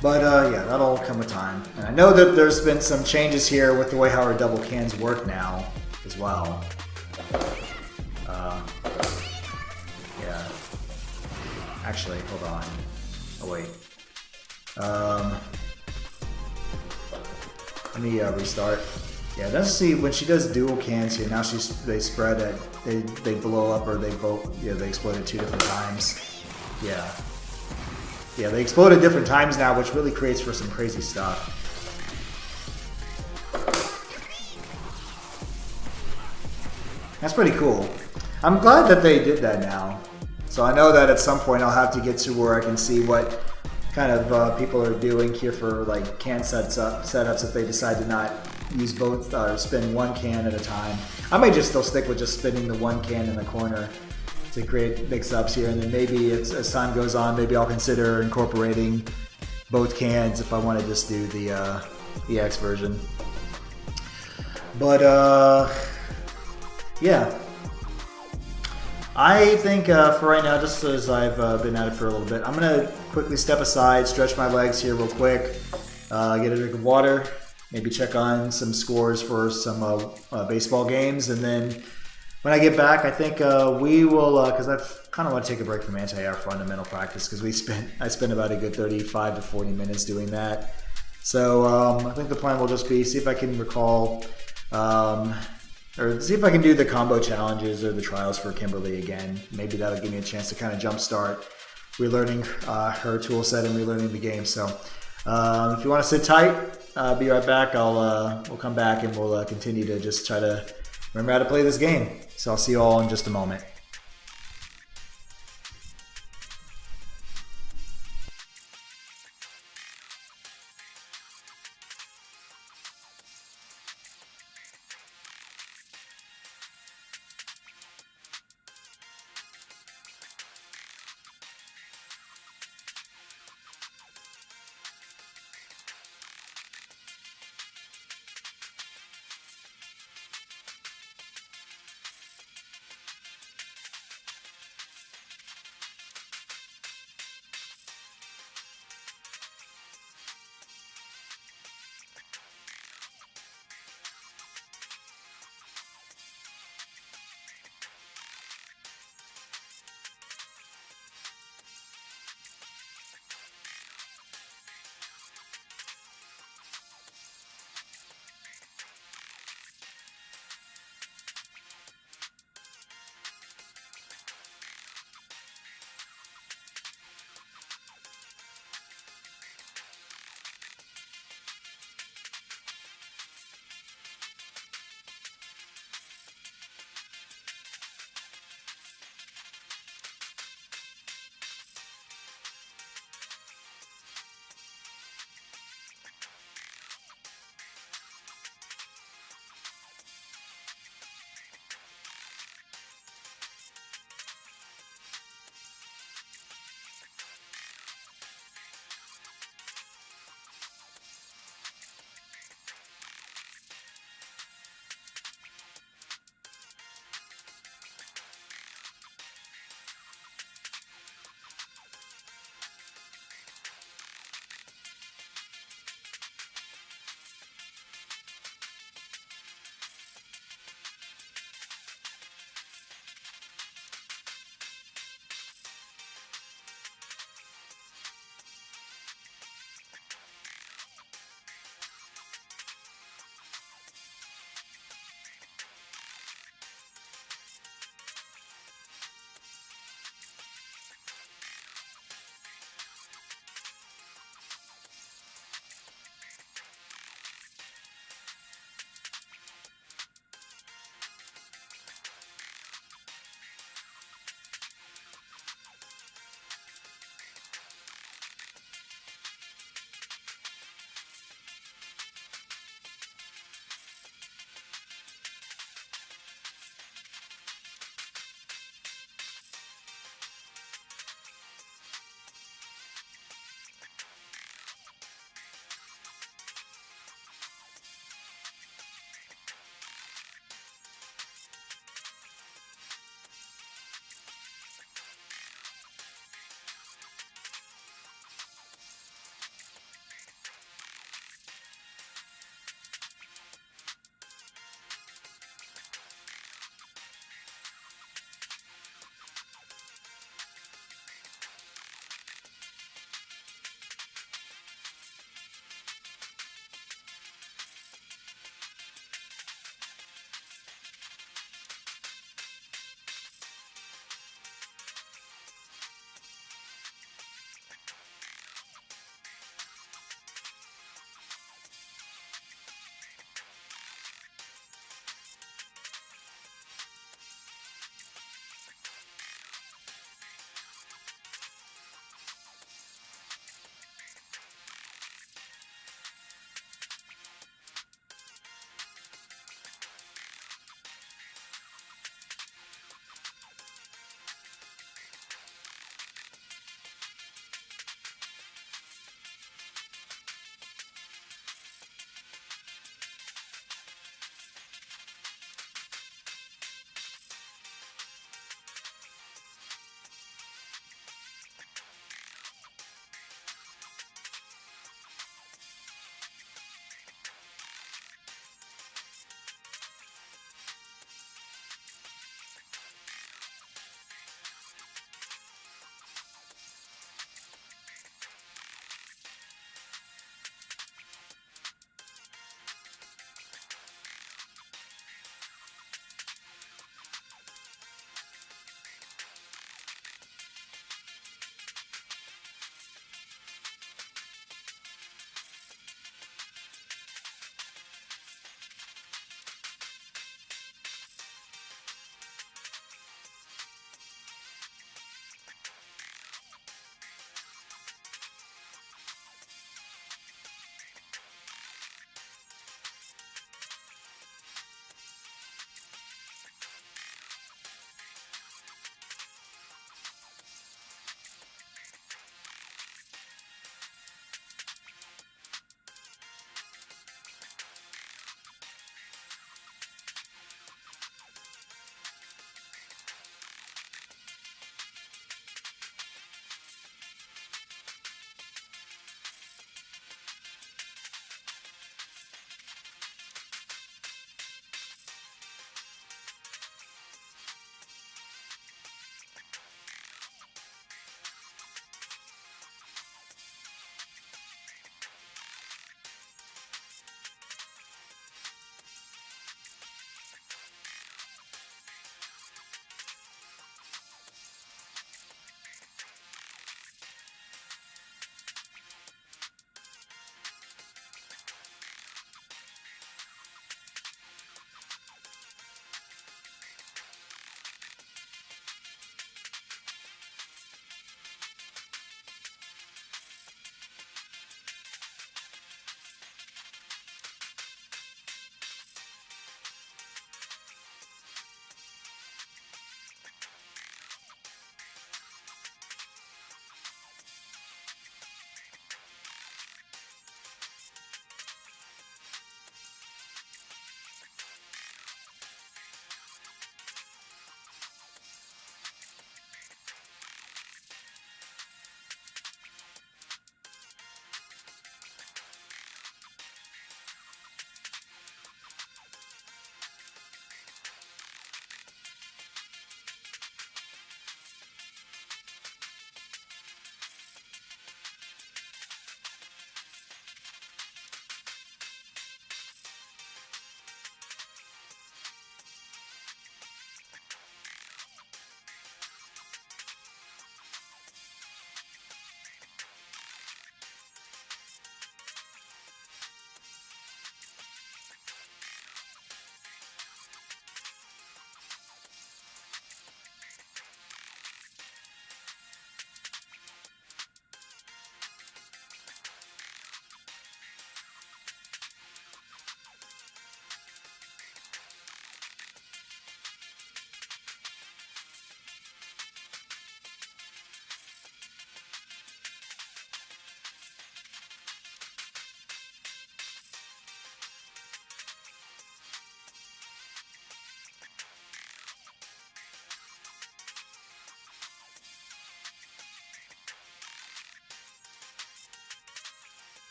But yeah, that'll come with time. And I know that there's been some changes here with the way how our double cans work now as well. Yeah. Actually, hold on. Oh wait. Let me restart. Yeah, let's see when she does dual cans here. Now they spread it. They blow up, or they explode at 2 different times. Yeah. Yeah, they explode at different times now, which really creates for some crazy stuff. That's pretty cool. I'm glad that they did that now. So I know that at some point I'll have to get to where I can see what kind of people are doing here for like can setups if they decide to not use both or spin one can at a time. I may just still stick with just spinning the one can in the corner to create mix-ups here, and then maybe as time goes on, maybe I'll consider incorporating both cans if I want to just do the EX version. But yeah, I think for right now, just as I've been at it for a little bit, I'm gonna quickly step aside, stretch my legs here real quick, get a drink of water, maybe check on some scores for some baseball games, and then when I get back, I think we will, because I kind of want to take a break from anti-air fundamental practice, because I spent about a good 35 to 40 minutes doing that. So I think the plan will just be see if I can recall, or see if I can do the combo challenges or the trials for Kimberly again. Maybe that'll give me a chance to kind of jumpstart relearning her tool set and relearning the game. So if you want to sit tight, be right back. We'll come back and we'll continue to just try to remember how to play this game. So I'll see you all in just a moment.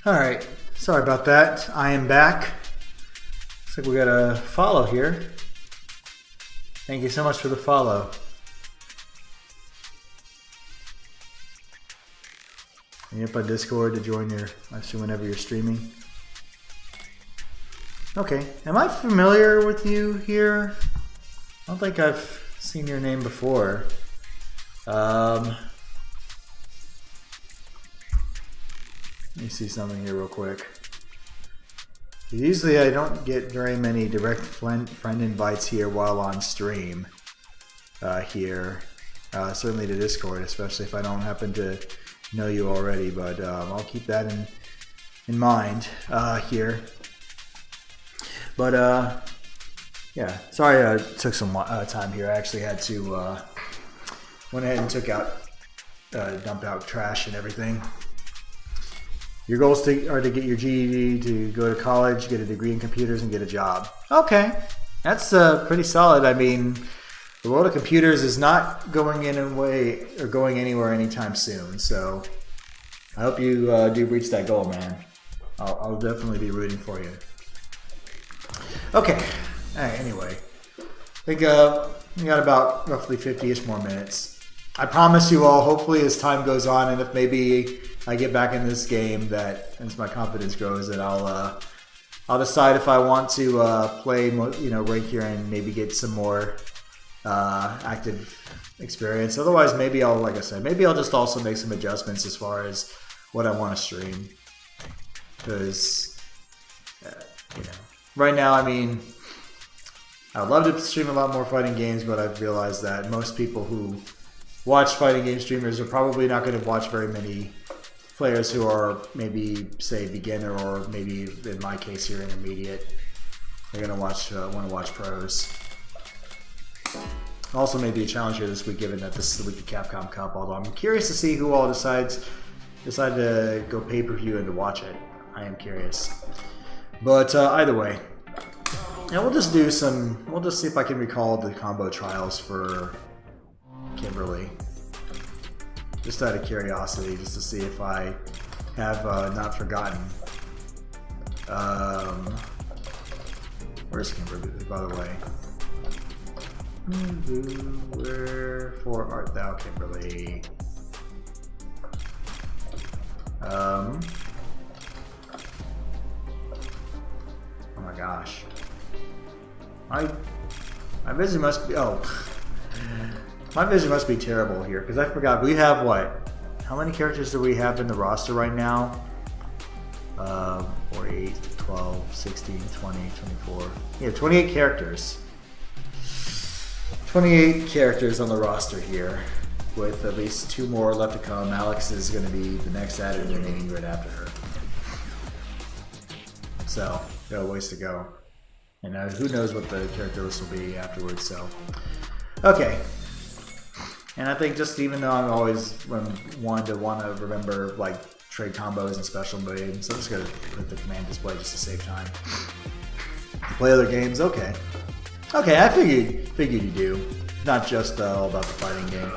Alright, sorry about that. I am back. Looks like we got a follow here. Thank you so much for the follow. And you up on Discord to join your, I assume, whenever you're streaming. Okay, am I familiar with you here? I don't think I've seen your name before. Let me see something here real quick. Usually I don't get very many direct friend invites here while on stream. Certainly to Discord, especially if I don't happen to know you already, but I'll keep that in mind here. But yeah, sorry I took some time here. I actually had to went ahead and dumped out trash and everything. Your goals are to get your GED, to go to college, get a degree in computers, and get a job. Okay, that's pretty solid. I mean, the world of computers is not going anywhere anytime soon. So I hope you do reach that goal, man. I'll definitely be rooting for you. Okay. All right, anyway, I think we got about roughly 50-ish more minutes. I promise you all, hopefully as time goes on, and if maybe I get back in this game, that as my confidence grows, that I'll decide if I want to play, right here and maybe get some more active experience. Otherwise, maybe I'll, like I said, maybe I'll just also make some adjustments as far as what I want to stream. Because, right now, I mean, I'd love to stream a lot more fighting games, but I've realized that most people who watch fighting game streamers are probably not going to watch very many players who are maybe, say, beginner, or maybe in my case here, intermediate. They're going to want to watch pros. Also, maybe a challenge here this week, given that this is the week of Capcom Cup. Although I'm curious to see who all decide to go pay-per-view and to watch it. I am curious. But either way, and we'll just see if I can recall the combo trials for Kimberly. Just out of curiosity, just to see if I have not forgotten. Where's Kimberly, by the way? Wherefore art thou, Kimberly? Oh my gosh. My vision must be my vision must be terrible here, because I forgot we have what? How many characters do we have in the roster right now? 4, 8, 12, 16, 20, 24. Yeah, 28 characters. 28 characters on the roster here, with at least 2 more left to come. Alex is going to be the next added, and then Ingrid after her. So, got a ways to go. And who knows what the character list will be afterwards, so. Okay. And I think just even though I'm always one to want to remember, like, trade combos and special moves, I'm just going to put the command display just to save time. Play other games? Okay. Okay, I figured you do. Not just all about the fighting game.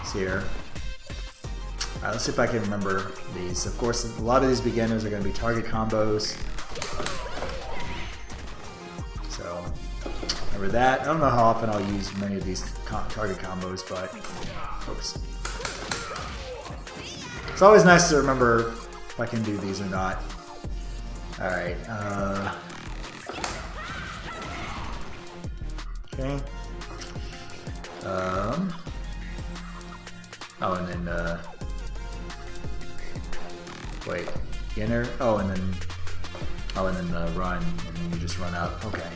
See here. Alright, let's see if I can remember these. Of course, a lot of these beginners are going to be target combos. So, remember that. I don't know how often I'll use many of these target combos, but oops. It's always nice to remember if I can do these or not. Alright, okay. Oh, and then, wait, beginner? Oh, and then run, and then you just run up. Okay.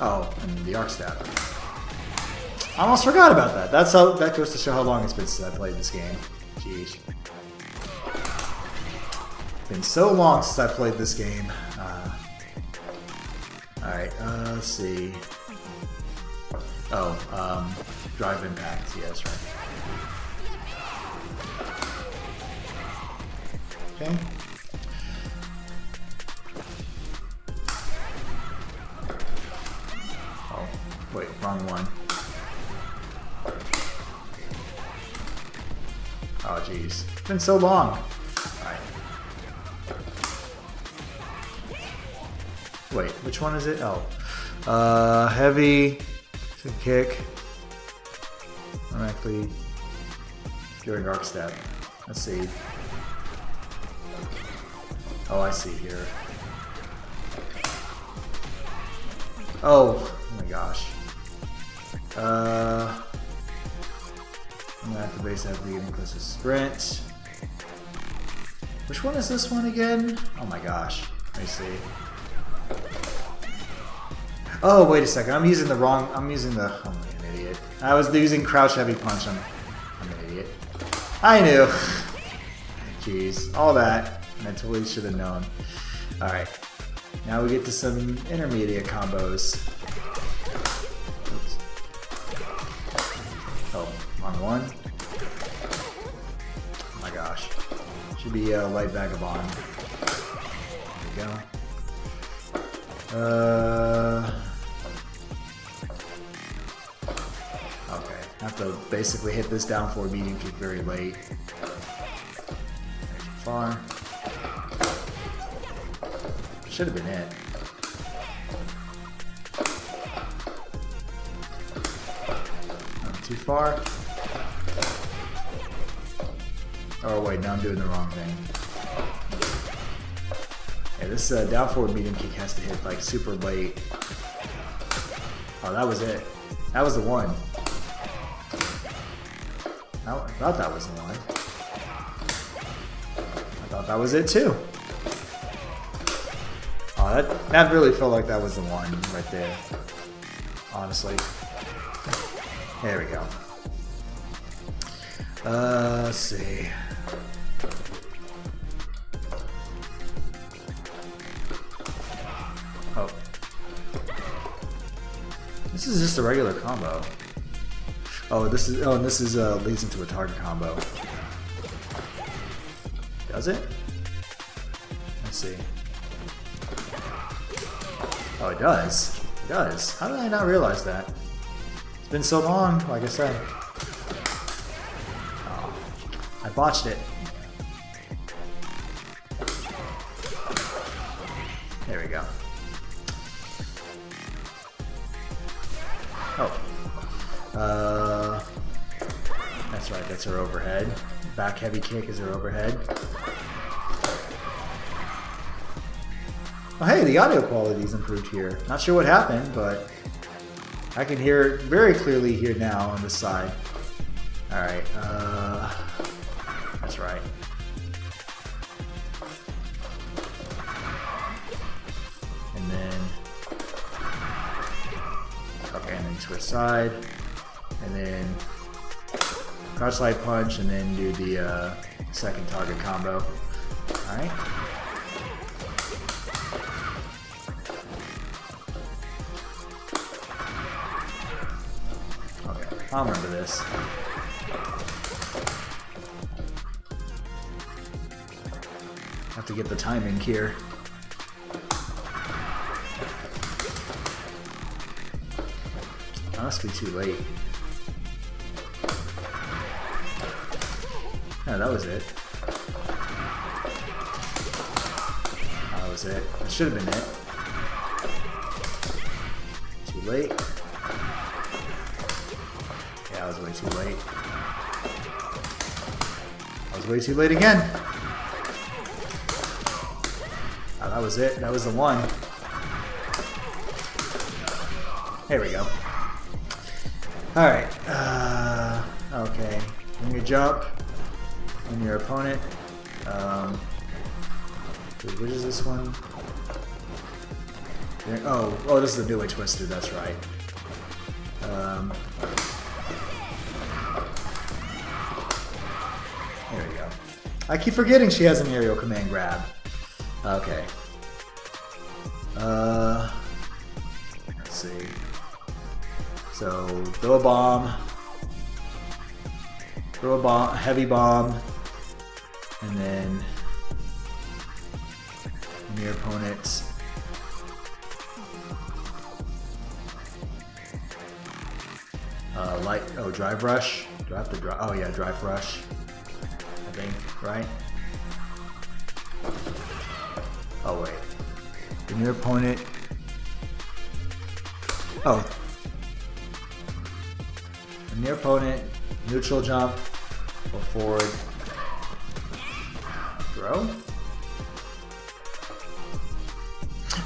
Oh, and the arc stab. I almost forgot about that. That goes to show how long it's been since I played this game. Jeez. It's been so long since I played this game. Alright, let's see. Oh, drive impact. Yeah, that's right. Okay. Oh, wait, wrong one. Oh, jeez. It's been so long. Alright. Wait, which one is it? Oh. Heavy. To kick. Automatically. During arc step. Let's see. Oh, I see here. Oh my gosh. I'm gonna have to base that at the beginning because of sprint. Which one is this one again? Oh my gosh. Let me see. Oh, wait a second. I'm using the. I'm an idiot. I was using crouch heavy punch. I'm an idiot. I knew. Jeez. All that. And I totally should have known. Alright. Now we get to some intermediate combos. Oops. Oh, wrong one. Oh my gosh. Should be light vagabond. There we go. Okay. I have to basically hit this down forward medium kick very late. Too far. Should have been it. Not too far. Oh wait, now I'm doing the wrong thing. Yeah, this down forward medium kick has to hit like super late. Oh, that was it. That was the one. I thought that was the one. I thought that was it too. Oh, that really felt like that was the one right there. Honestly. There we go. Let's see. Oh. This is just a regular combo. Oh, and this is leads into a target combo. Does it? Let's see. Oh, it does. It does. How did I not realize that? It's been so long, like I said. Oh, I botched it. There we go. Oh. That's right, that's her overhead. Back heavy kick is her overhead. Oh, hey, the audio quality's improved here. Not sure what happened, but I can hear it very clearly here now on this side. Alright, that's right. And then, okay, and then twist side, and then crouch slide punch, and then do the second target combo. Alright. I'll remember this. Have to get the timing here. That must be too late. No, that was it. That was it. That should have been it. Too late. I was way too late. I was way too late again. Oh, that was it. That was the one. There we go. Alright. Okay. When you jump on your opponent. Which is this one? Oh, this is the new way twister. That's right. There we go. I keep forgetting she has an aerial command grab. Okay. Let's see. So, throw a bomb, heavy bomb, and then your opponent drive rush. Do I have to drive? Oh yeah, drive rush. I think, right? Oh wait. When your opponent... Oh. When your opponent neutral jump or forward throw?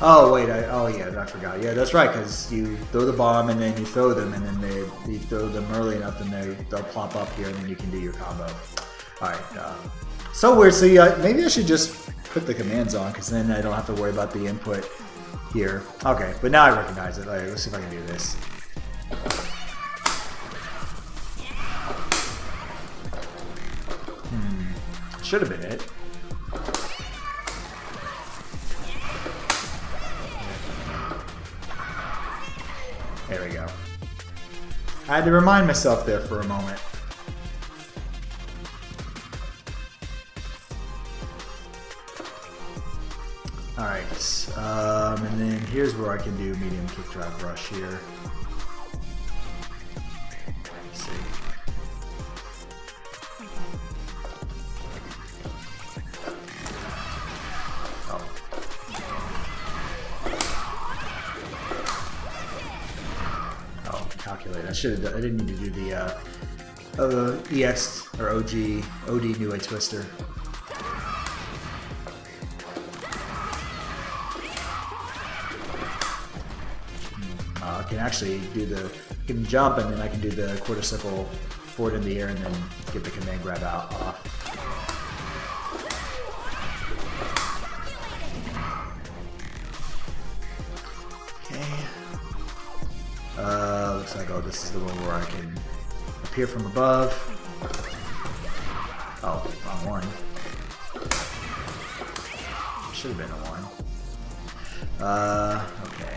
Oh wait, oh yeah, I forgot. Yeah, that's right, because you throw the bomb and then you throw them, and then you throw them early enough, and they'll plop up here, and then you can do your combo. All right. So weird. So yeah, maybe I should just put the commands on, because then I don't have to worry about the input here. Okay, but now I recognize it. All right, let's see if I can do this. Should have been it. There we go. I had to remind myself there for a moment. Alright, and then here's where I can do medium kick drive rush here. Let's see. Calculate. I should have. I didn't need to do the EX or OD New Way Twister. I can actually do the can jump, and then I can do the quarter circle forward in the air, and then get the command grab out off. Looks like, oh, this is the one where I can appear from above. Oh, wrong one. Should have been a one. Okay.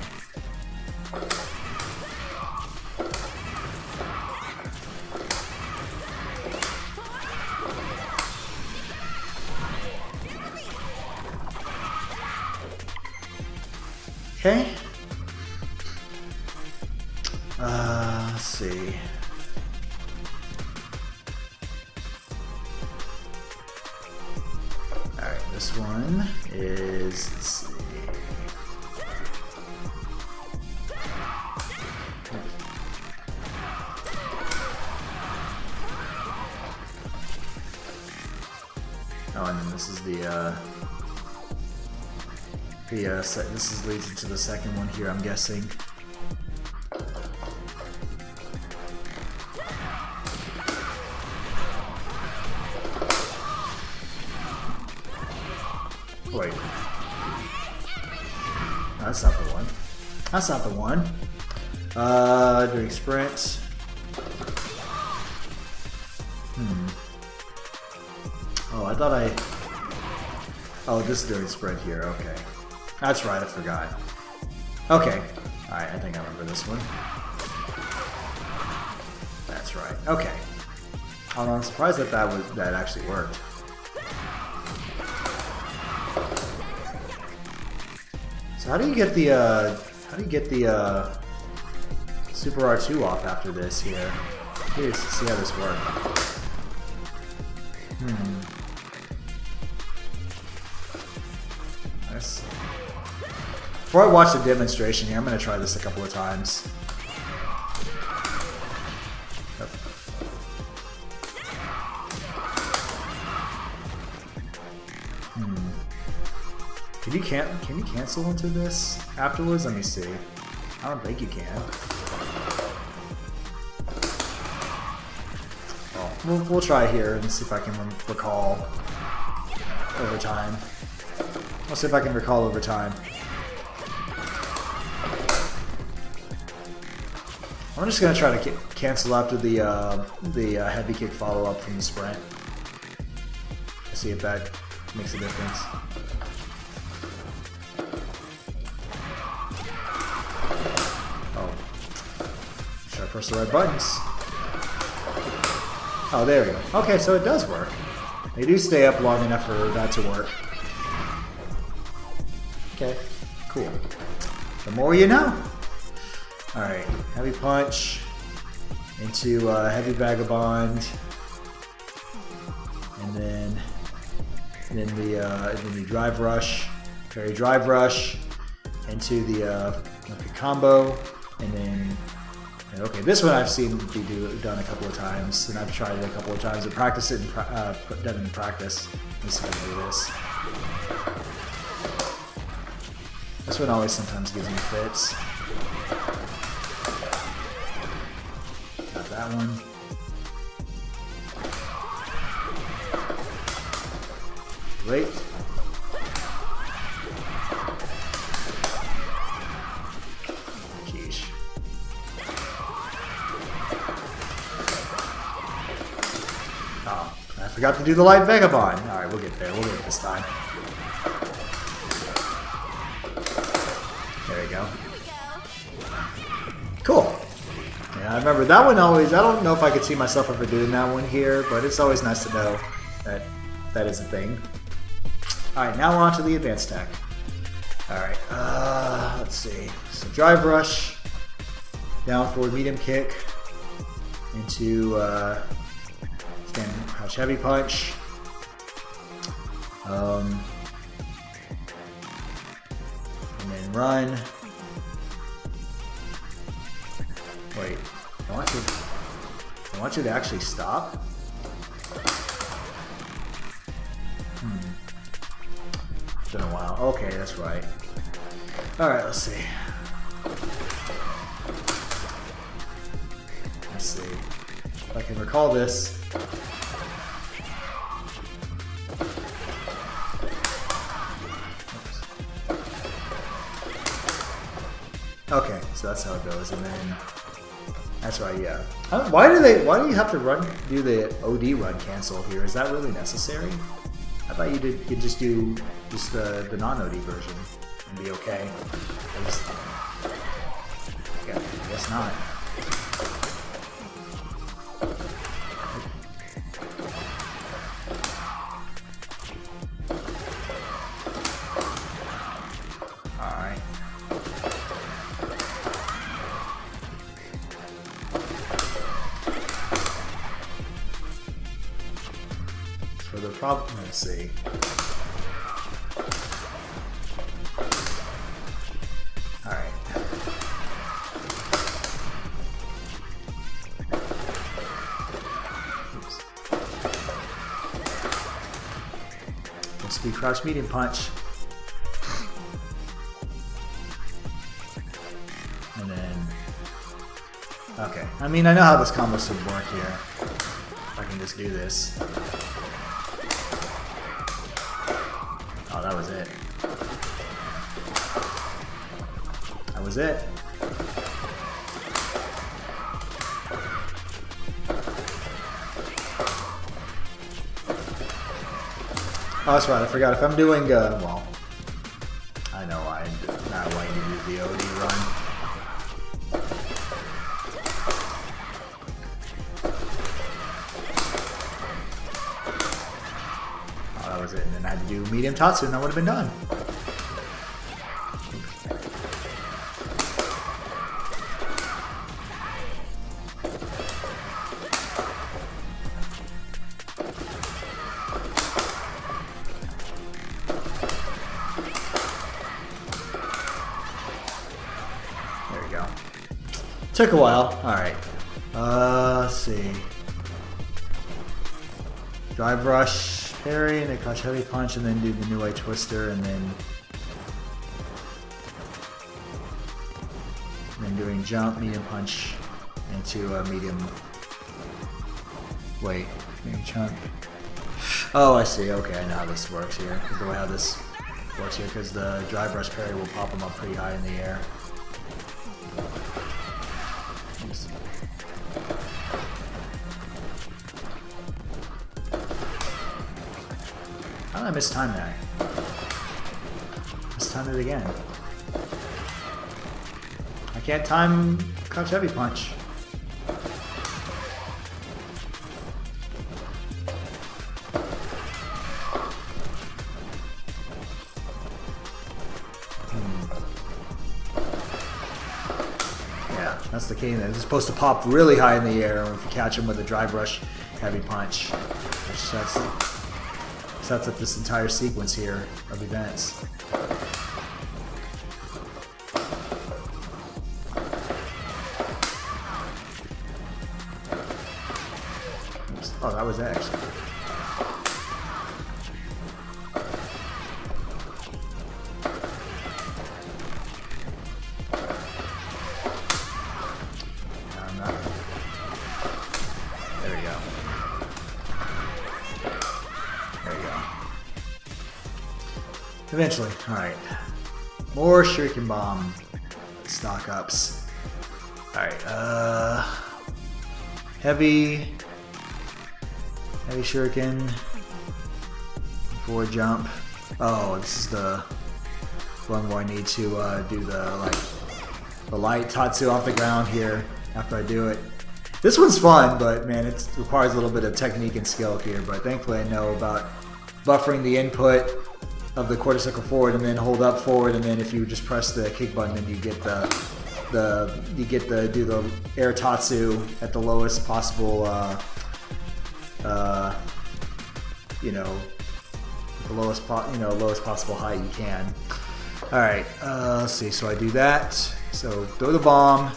Okay. Let's see. Alright, this one is, let's see. Oh, and then this is this leads into the second one here, I'm guessing. Wait. That's not the one. That's not the one. Doing sprints. Oh, I thought I... Oh, this is doing sprint here. Okay. That's right, I forgot. Okay. Alright, I think I remember this one. That's right. Okay. Oh, I'm surprised that that actually worked. So how do you get the Super R2 off after this here? Curious to see how this works. Let's see. Before I watch the demonstration here, I'm going to try this a couple of times. Can you cancel into this afterwards? Let me see. I don't think you can. Well, we'll try here and see if I can recall over time. I'll see if I can recall over time. I'm just gonna try to cancel after the heavy kick follow up from the sprint. See if that makes a difference. Press the right buttons. Oh, there we go. Okay, so it does work. They do stay up long enough for that to work. Okay, cool. The more you know. Alright, heavy punch into heavy vagabond. and then the drive rush, parry drive rush into the combo, and then okay, this one I've seen be done a couple of times, and I've tried it a couple of times and practiced it and put that in practice. Let's see how to do this. This one always sometimes gives me fits. Got that one. Wait. Sheesh. Oh, I forgot to do the light vagabond. Alright, we'll get there. We'll get it this time. There we go. Cool. Yeah, I remember that one always. I don't know if I could see myself ever doing that one here, but it's always nice to know that that is a thing. Alright, now we're on to the advanced tech. Alright, let's see. So drive rush, down forward medium kick, into stand crouch heavy punch. And then run. Wait, I want you to actually stop? It's been a while. Okay, that's right. Alright, let's see. Let's see. If I can recall this. Okay, so that's how it goes, and then that's right, yeah. Why do you have to do the OD run cancel here? Is that really necessary? I thought you could just do the non-OD version and be okay. Yeah, I guess not. Alright. For the problem, let's see. Alright. Oops. Let's be crouch medium punch. And then, okay. I mean, I know how this combo should work here. If I can just do this. Oh, that was it. That was it. Oh, that's right. I forgot. If I'm doing, well, I know I want you to do the OD run. Oh, that was it. And then I had to do medium Tatsu, and I would have been done. There we go. Took a while. Alright. Let's see. Drive rush, parry, and then crouch heavy punch, and then do the new way twister, and then doing jump, medium punch, into a medium. Wait, medium jump. Oh, I see. Okay, I know how this works here. The way how this works here, because the drive rush parry will pop them up pretty high in the air. Oops. How did I mistime that? Mistime it again. I can't time crouch heavy punch. Yeah, that's the key. It's supposed to pop really high in the air if you catch him with a drive rush heavy punch. which sets up this entire sequence here of events. Oh, that was X. There we go. There we go. Eventually. Alright. More Shuriken Bomb stock ups. Alright, Heavy Shuriken. Forward jump. Oh, this is the one where I need to do the light Tatsu off the ground here after I do it. This one's fun, but man, it requires a little bit of technique and skill here. But thankfully, I know about buffering the input of the quarter circle forward, and then hold up forward, and then if you just press the kick button, then you get do the air Tatsu at the lowest possible, the lowest possible height you can. All right, let's see. So I do that. So throw the bomb.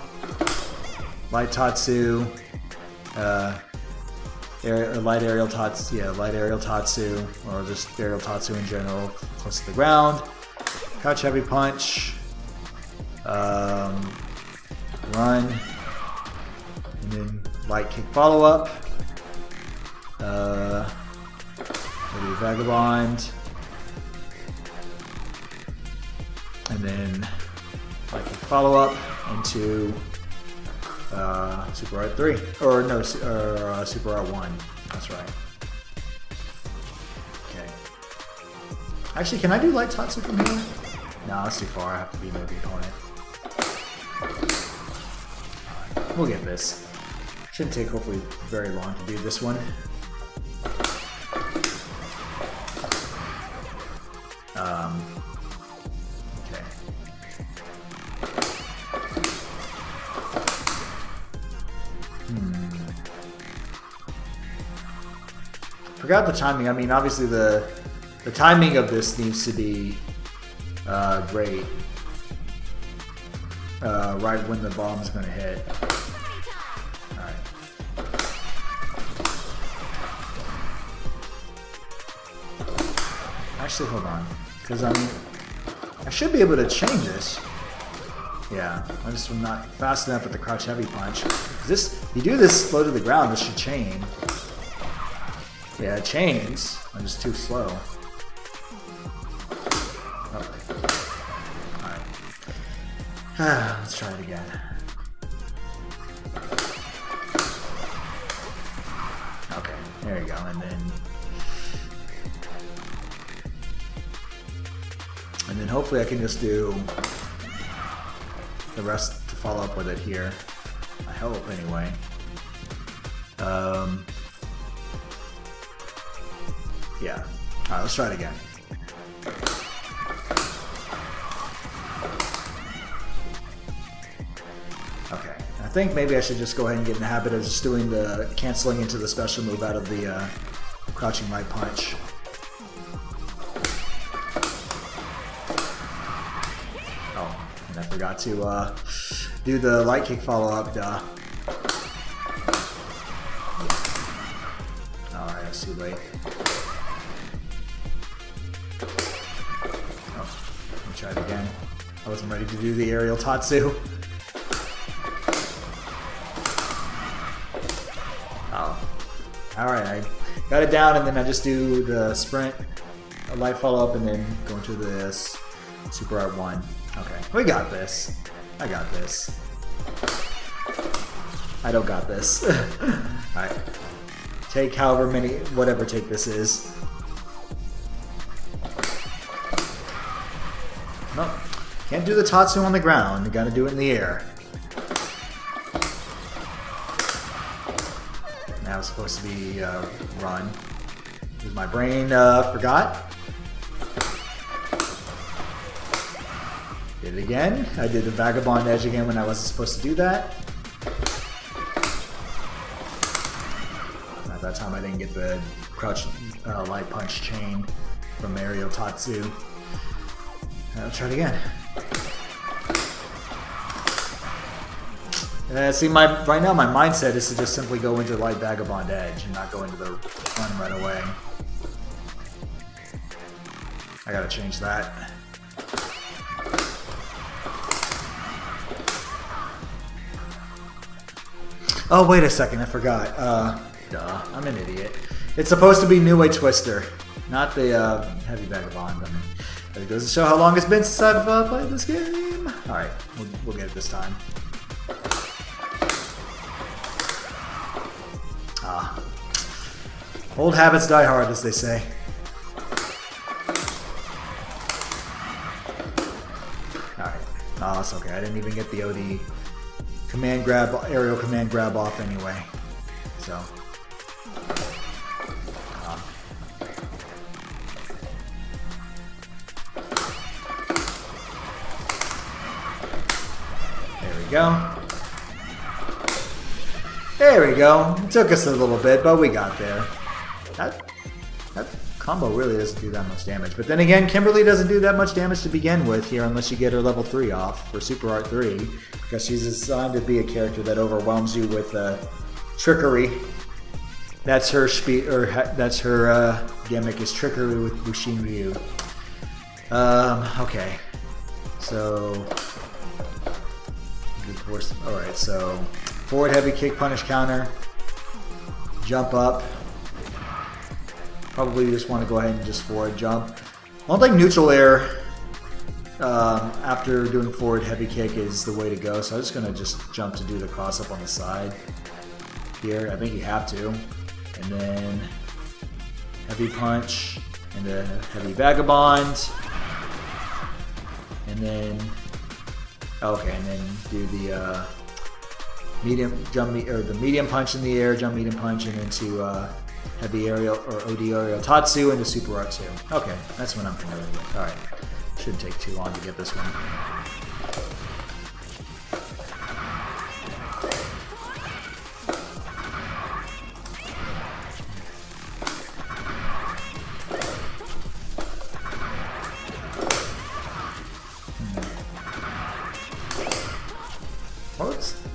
Light Tatsu, light aerial Tatsu, light aerial Tatsu, or just aerial Tatsu in general, close to the ground. Crouch heavy punch, run, and then light kick follow up. Maybe Vagabond, and then light kick follow up into Super R3, or no, Super R1. That's right. Okay. Actually, can I do light Tatsu from here? No, that's too far. I have to be near the opponent. We'll get this. Shouldn't take hopefully very long to do this one. Okay. Forgot the timing. I mean, obviously the timing of this needs to be great. Right when the bomb's going to hit. All right. Actually, hold on, because I should be able to change this. Yeah, I just am not fast enough with the crouch heavy punch. This, you do this slow to the ground, this should chain. Yeah, it chains. I'm just too slow. Oh. Alright. Let's try it again. Okay, there you go. And then hopefully I can just do the rest to follow up with it here. I hope, anyway. Yeah. Alright, let's try it again. Okay. I think maybe I should just go ahead and get in the habit of just doing the canceling into the special move out of the crouching light punch. Oh, and I forgot to do the light kick follow-up, duh. Alright, that's too late. Try it again. I wasn't ready to do the aerial Tatsu. Oh. Alright, I got it down, and then I just do the sprint, a light follow up, and then go into this Super Art 1. Okay, we got this. I got this. I don't got this. Alright. Take however many, whatever take this is. No, can't do the Tatsu on the ground. You gotta do it in the air. Now it's supposed to be run. My brain forgot. Did it again. I did the Vagabond Edge again when I wasn't supposed to do that. At that time I didn't get the crouch light punch chain from aerial Tatsu. I'll try it again. See, right now my mindset is to just simply go into light vagabond edge and not go into the run right away. I gotta change that. Oh, wait a second, I forgot. Duh, I'm an idiot. It's supposed to be New Way Twister, not the Heavy Vagabond. I mean, it goes to show how long it's been since I've played this game. Alright, we'll get it this time. Old habits die hard, as they say. Alright. Oh, that's okay. I didn't even get the OD command grab, aerial command grab off anyway. So. There we go. There we go. It took us a little bit, but we got there. That combo really doesn't do that much damage. But then again, Kimberly doesn't do that much damage to begin with here unless you get her level 3 off for Super Art 3. Because she's designed to be a character that overwhelms you with trickery. That's her that's her gimmick, is trickery with Bushin Ryu. Okay. So, of course, alright, so forward heavy kick, punish counter, jump up. Probably just want to go ahead and just forward jump. I don't think neutral air after doing forward heavy kick is the way to go, so I'm just going to just jump to do the cross up on the side here. I think you have to. And then heavy punch and a heavy vagabond. And then, okay, and then do the medium jump, or the medium punch in the air, jump medium punch, and into heavy aerial or OD aerial Tatsu into Super Art 2. Okay, that's what I'm familiar with. Alright, shouldn't take too long to get this one.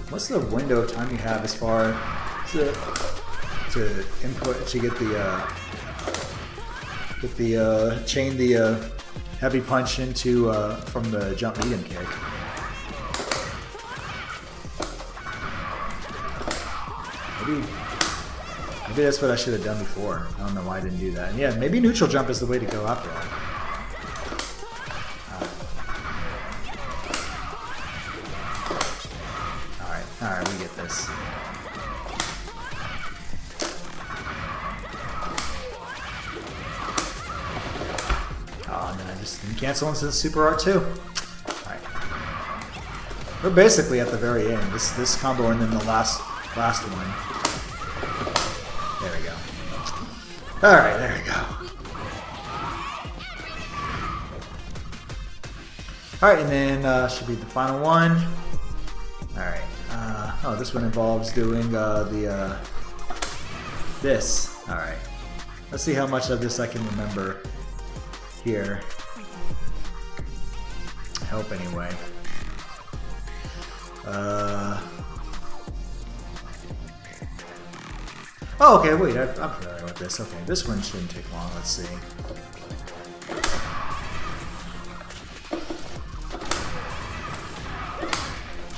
What's the window of time you have as far to input to get the chain the heavy punch into from the jump medium kick? Maybe that's what I should have done before. I don't know why I didn't do that. And yeah, maybe neutral jump is the way to go after all. Alright, we get this. Oh, and then I just didn't cancel into Super Art 2. Alright. We're basically at the very end. This combo and then the last one. There we go. Alright, there we go. Alright, and then should be the final one. Alright. Oh, this one involves doing this. Alright. Let's see how much of this I can remember here. I hope anyway. Oh, okay, wait, I'm familiar with this. Okay, this one shouldn't take long. Let's see.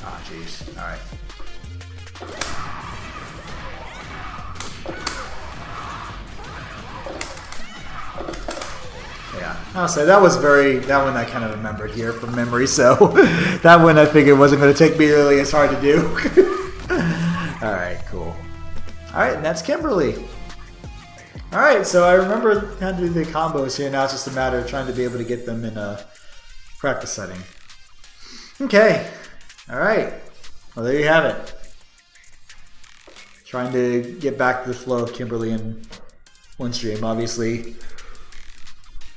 Ah, jeez. Alright. Yeah, I'll say that one I kind of remembered here from memory, so that one I figured wasn't going to take me really as hard to do. Alright, cool. Alright, and that's Kimberly. Alright, so I remember how to do the combos here. Now it's just a matter of trying to be able to get them in a practice setting. Okay. Alright. Well, there you have it. Trying to get back to the flow of Kimberly in one stream. Obviously,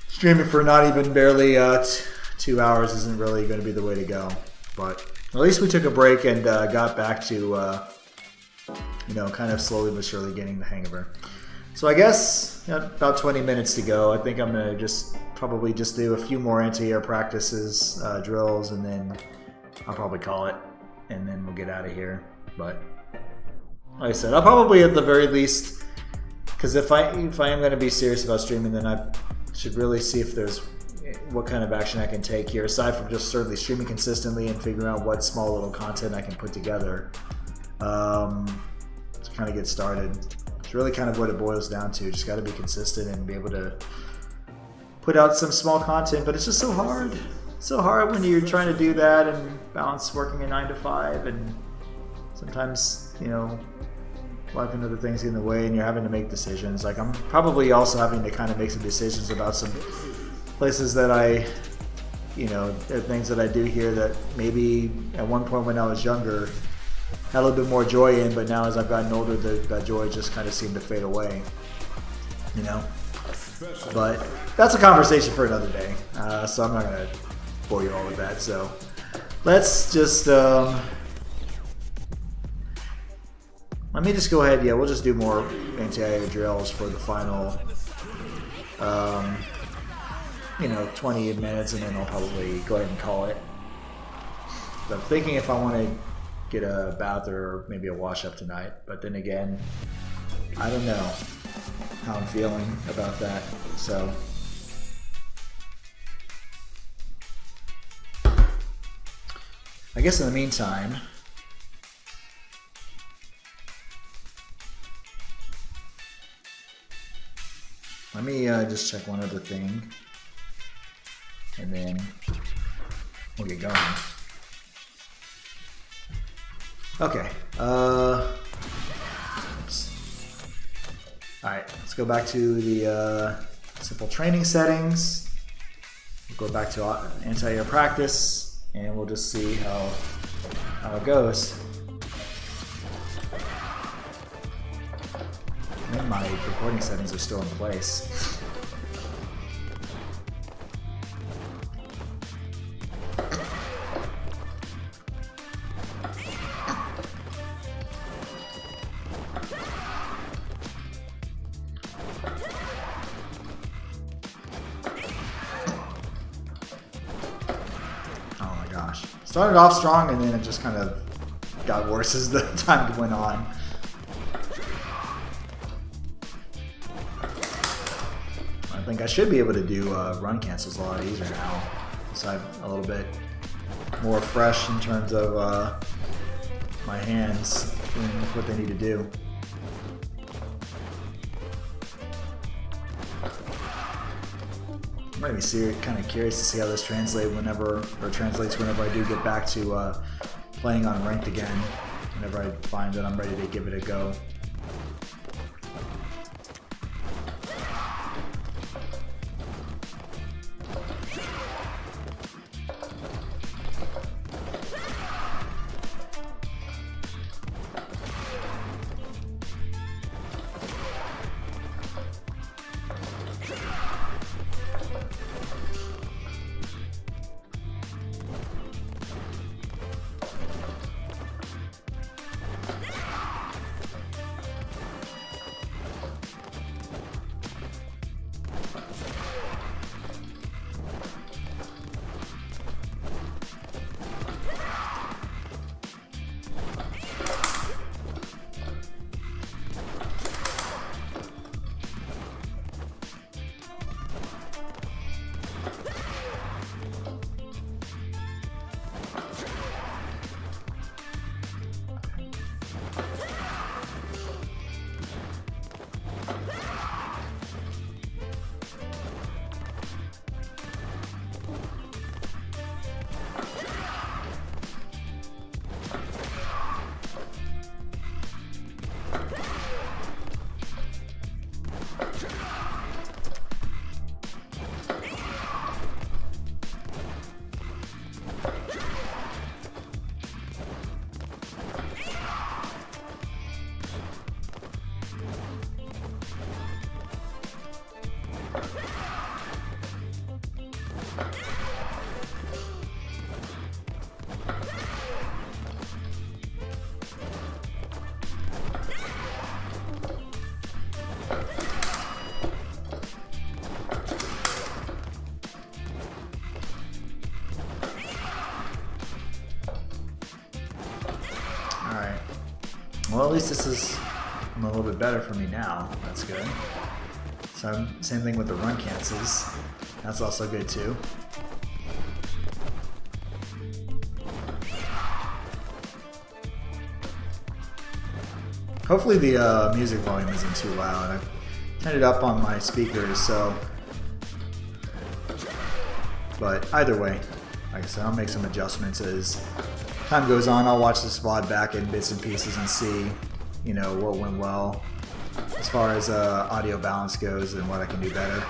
streaming for not even barely 2 hours isn't really going to be the way to go. But at least we took a break and got back to, kind of slowly but surely getting the hang of her. So I guess about 20 minutes to go. I think I'm gonna probably just do a few more anti-air practices, drills, and then I'll probably call it, and then we'll get out of here. But like I said, I'll probably at the very least, because if I am going to be serious about streaming, then I should really see if there's what kind of action I can take here, aside from just certainly streaming consistently and figuring out what small little content I can put together to kind of get started. It's really kind of what it boils down to. Just got to be consistent and be able to put out some small content, but it's just so hard. It's so hard when you're trying to do that and balance working a 9 to 5, and sometimes, you know, life and other things get in the way and you're having to make decisions. Like, I'm probably also having to kind of make some decisions about some places that I, you know, there are things that I do here that maybe at one point when I was younger had a little bit more joy in, but now as I've gotten older, that joy just kind of seemed to fade away, you know? But that's a conversation for another day, so I'm not going to bore you all with that. So let's just, let me just go ahead. Yeah, we'll just do more anti-air drills for the final, you know, 20 minutes, and then I'll probably go ahead and call it. But I'm thinking if I want to get a bath or maybe a wash up tonight, but then again, I don't know how I'm feeling about that. So I guess in the meantime, let me just check one other thing, and then we'll get going. Okay. Oops. All right. Let's go back to the simple training settings. We'll go back to anti-air practice, and we'll just see how it goes. And my recording settings are still in place. Started off strong, and then it just kind of got worse as the time went on. I think I should be able to do run cancels a lot easier now, so I'm a little bit more fresh in terms of my hands doing what they need to do. I'm going to be kind of curious to see how this translates whenever I do get back to playing on ranked again, whenever I find that I'm ready to give it a go. Alright. Well, at least this is a little bit better for me now. That's good. So, same thing with the run cancels. That's also good too. Hopefully the music volume isn't too loud. I've turned it up on my speakers, so... But either way, like I said, I'll make some adjustments as time goes on. I'll watch this VOD back in bits and pieces and see, you know, what went well as far as audio balance goes and what I can do better.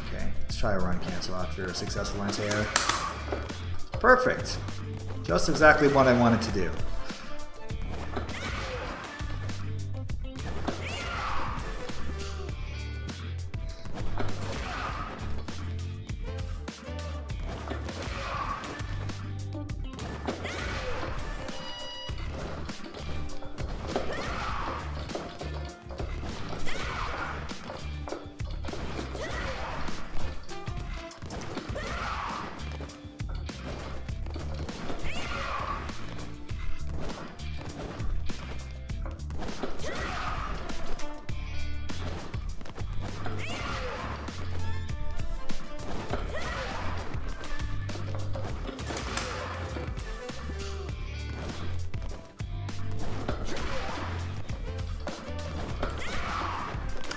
Okay, let's try a run cancel after a successful anti-air. Perfect! Just exactly what I wanted to do.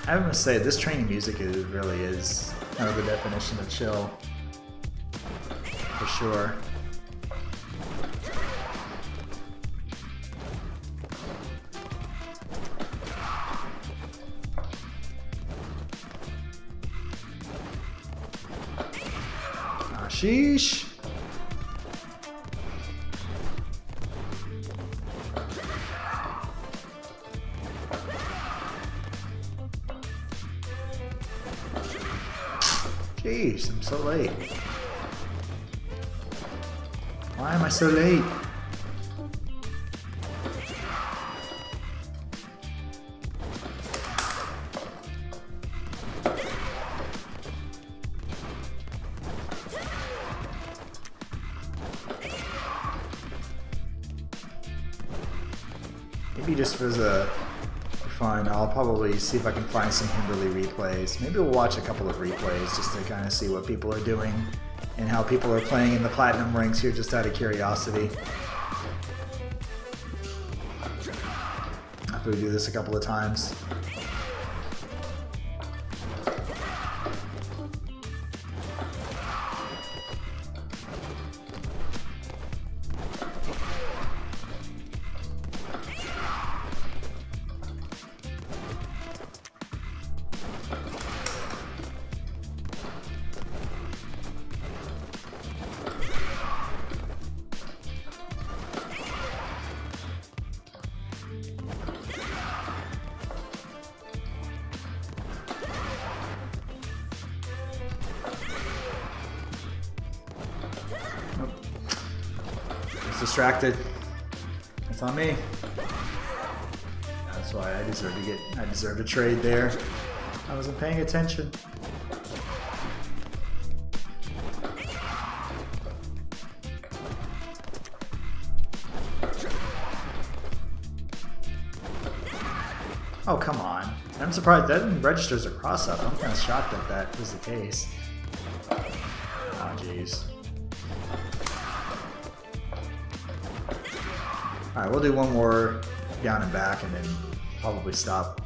I have to say, this training music really is kind of the definition of chill, for sure. Ah, sheesh. Jeez, I'm so late. Why am I so late? Maybe just for fun, I'll probably see if I can find some Kimberly replays. Maybe we'll watch a couple of replays just to kind of see what people are doing and how people are playing in the platinum ranks here, just out of curiosity. After we do this a couple of times. Distracted. That's on me. That's why I deserve a trade there. I wasn't paying attention. Oh, come on. I'm surprised that didn't register as a cross-up. I'm kind of shocked that that was the case. Oh, jeez. Alright, we'll do one more down and back and then probably stop.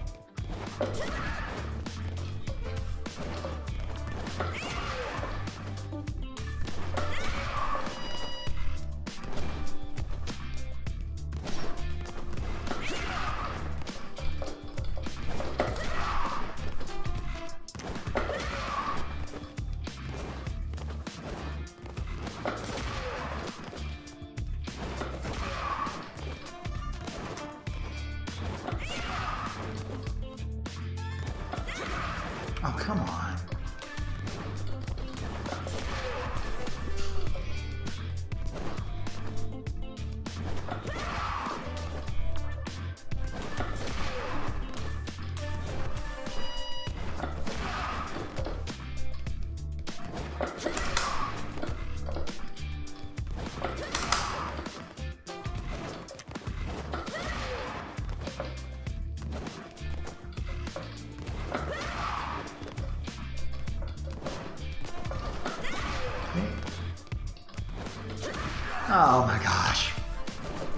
Oh my gosh.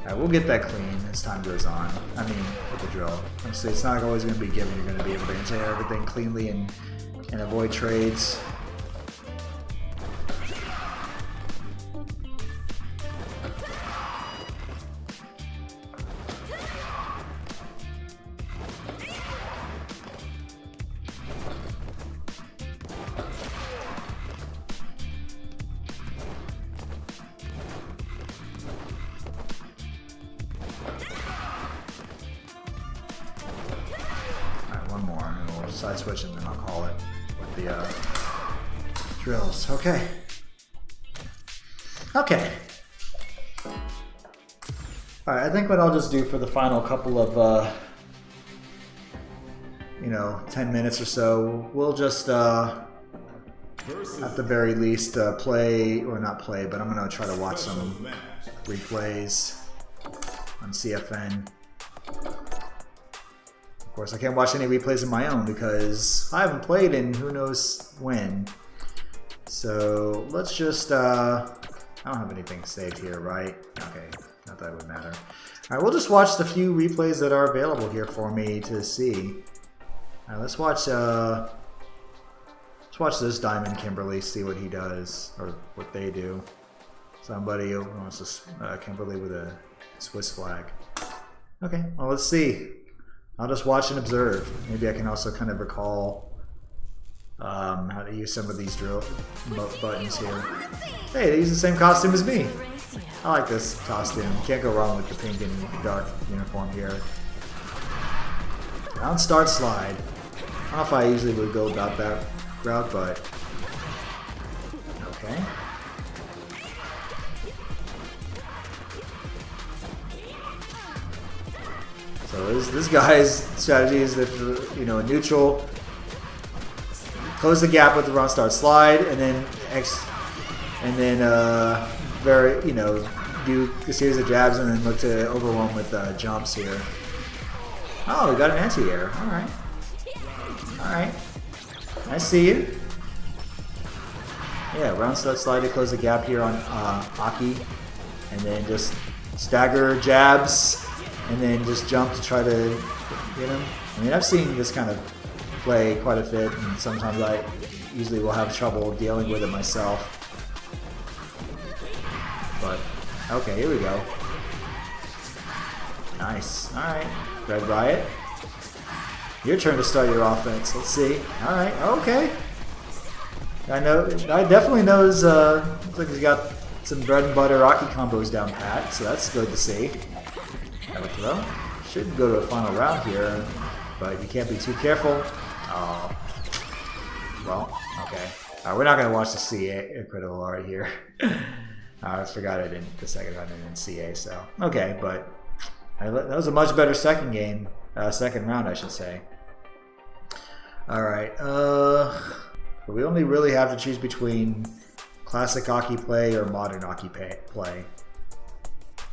Alright, we'll get that clean as time goes on. I mean, with the drill. Honestly, it's not always going to be given. You're going to be able to enter everything cleanly and avoid trades. Side switch and then I'll call it with the drills. Okay. Okay. Alright, I think what I'll just do for the final couple of, 10 minutes or so, we'll just, at the very least, play, or not play, but I'm going to try to watch some replays on CFN. Of course, I can't watch any replays of my own because I haven't played in who knows when. So let's just, I don't have anything saved here, right? Okay, not that it would matter. All right, we'll just watch the few replays that are available here for me to see. All right, let's watch this Diamond Kimberly, see what he does, or what they do. Somebody wants to, Kimberly with a Swiss flag. Okay, well, let's see. I'll just watch and observe. Maybe I can also kind of recall how to use some of these drill buttons here. Hey, they use the same costume as me. I like this costume. Can't go wrong with the pink and dark uniform here. Round start slide. I don't know if I usually would go about that route, but okay. So this guy's strategy is that, a neutral, close the gap with the round start slide, and then do a series of jabs, and then look to overwhelm with jumps here. Oh, we got an anti-air. All right, all right. I see you. Yeah, round start slide to close the gap here on Aki, and then just stagger jabs. And then just jump to try to get him. I mean, I've seen this kind of play quite a bit, and sometimes I usually will have trouble dealing with it myself. But, okay, here we go. Nice. Alright. Red Riot. Your turn to start your offense. Let's see. Alright, okay. I definitely knows, looks like he's got some bread and butter Rocky combos down pat, so that's good to see. Throw. Should go to a final round here, but you can't be too careful. Oh. Well, okay. We're not going to watch the CA critical art here. I forgot I didn't, the second round I didn't CA, so. Okay, but that was a much better second round, I should say. Alright, we only really have to choose between classic Aki play or modern Aki play.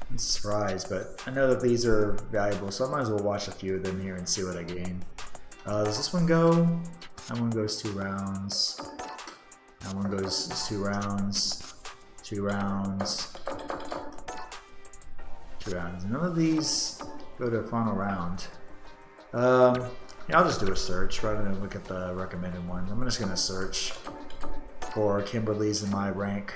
I'm surprised, but I know that these are valuable, so I might as well watch a few of them here and see what I gain. Does this one go? That one goes 2 rounds. That one goes 2 rounds. 2 rounds. 2 rounds. None of these go to a final round. Yeah, I'll just do a search rather than look at the recommended ones. I'm just going to search for Kimberly's in my rank.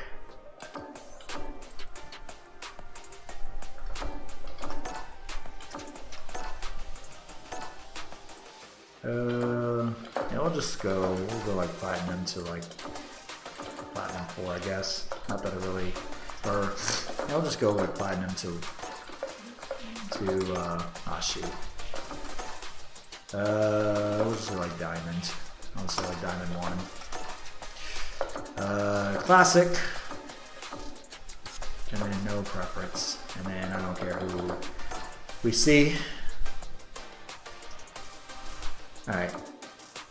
Yeah, we'll just go like platinum to like platinum 4, I guess. Not that it really, or yeah, I'll just go like platinum to shoot. We'll just do like diamond. I'll just do like diamond 1. Classic. And then no preference. And then I don't care who we see. Alright,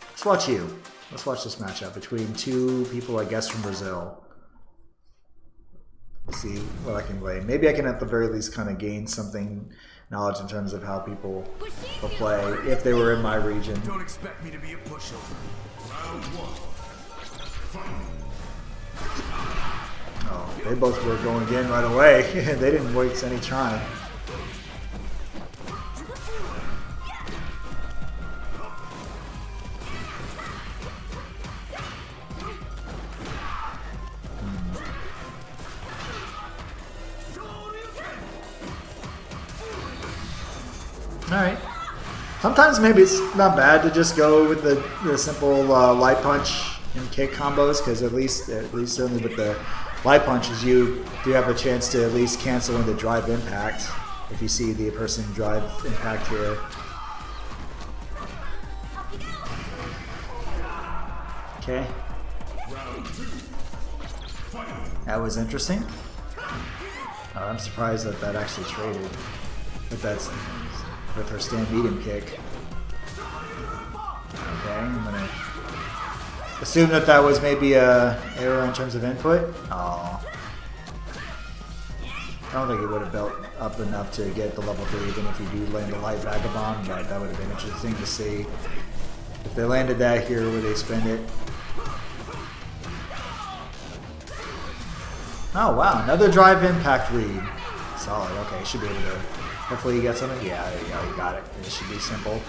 let's watch you. Let's watch this matchup between 2 people, I guess, from Brazil. Let's see what I can play. Maybe I can at the very least kind of gain something knowledge in terms of how people will play if they were in my region. Don't expect me to be a pushover. Round 1. Fight. Oh. They both were going in right away. They didn't waste any time. Alright. Sometimes maybe it's not bad to just go with the simple light punch and kick combos, because at least only with the light punches you do have a chance to at least cancel into drive impact if you see the person drive impact here. Okay. That was interesting. I'm surprised that that actually traded. But that's with her stand beat him kick. Okay, I'm gonna assume that that was maybe a error in terms of input. Oh. I don't think it would have built up enough to get the level 3 even if you do land a light vagabond, but that would have been interesting to see. If they landed that here, would they spend it? Oh wow, another drive impact read. Solid, okay, should be able to, hopefully you get something. Yeah, there you go, you got it. It should be simple.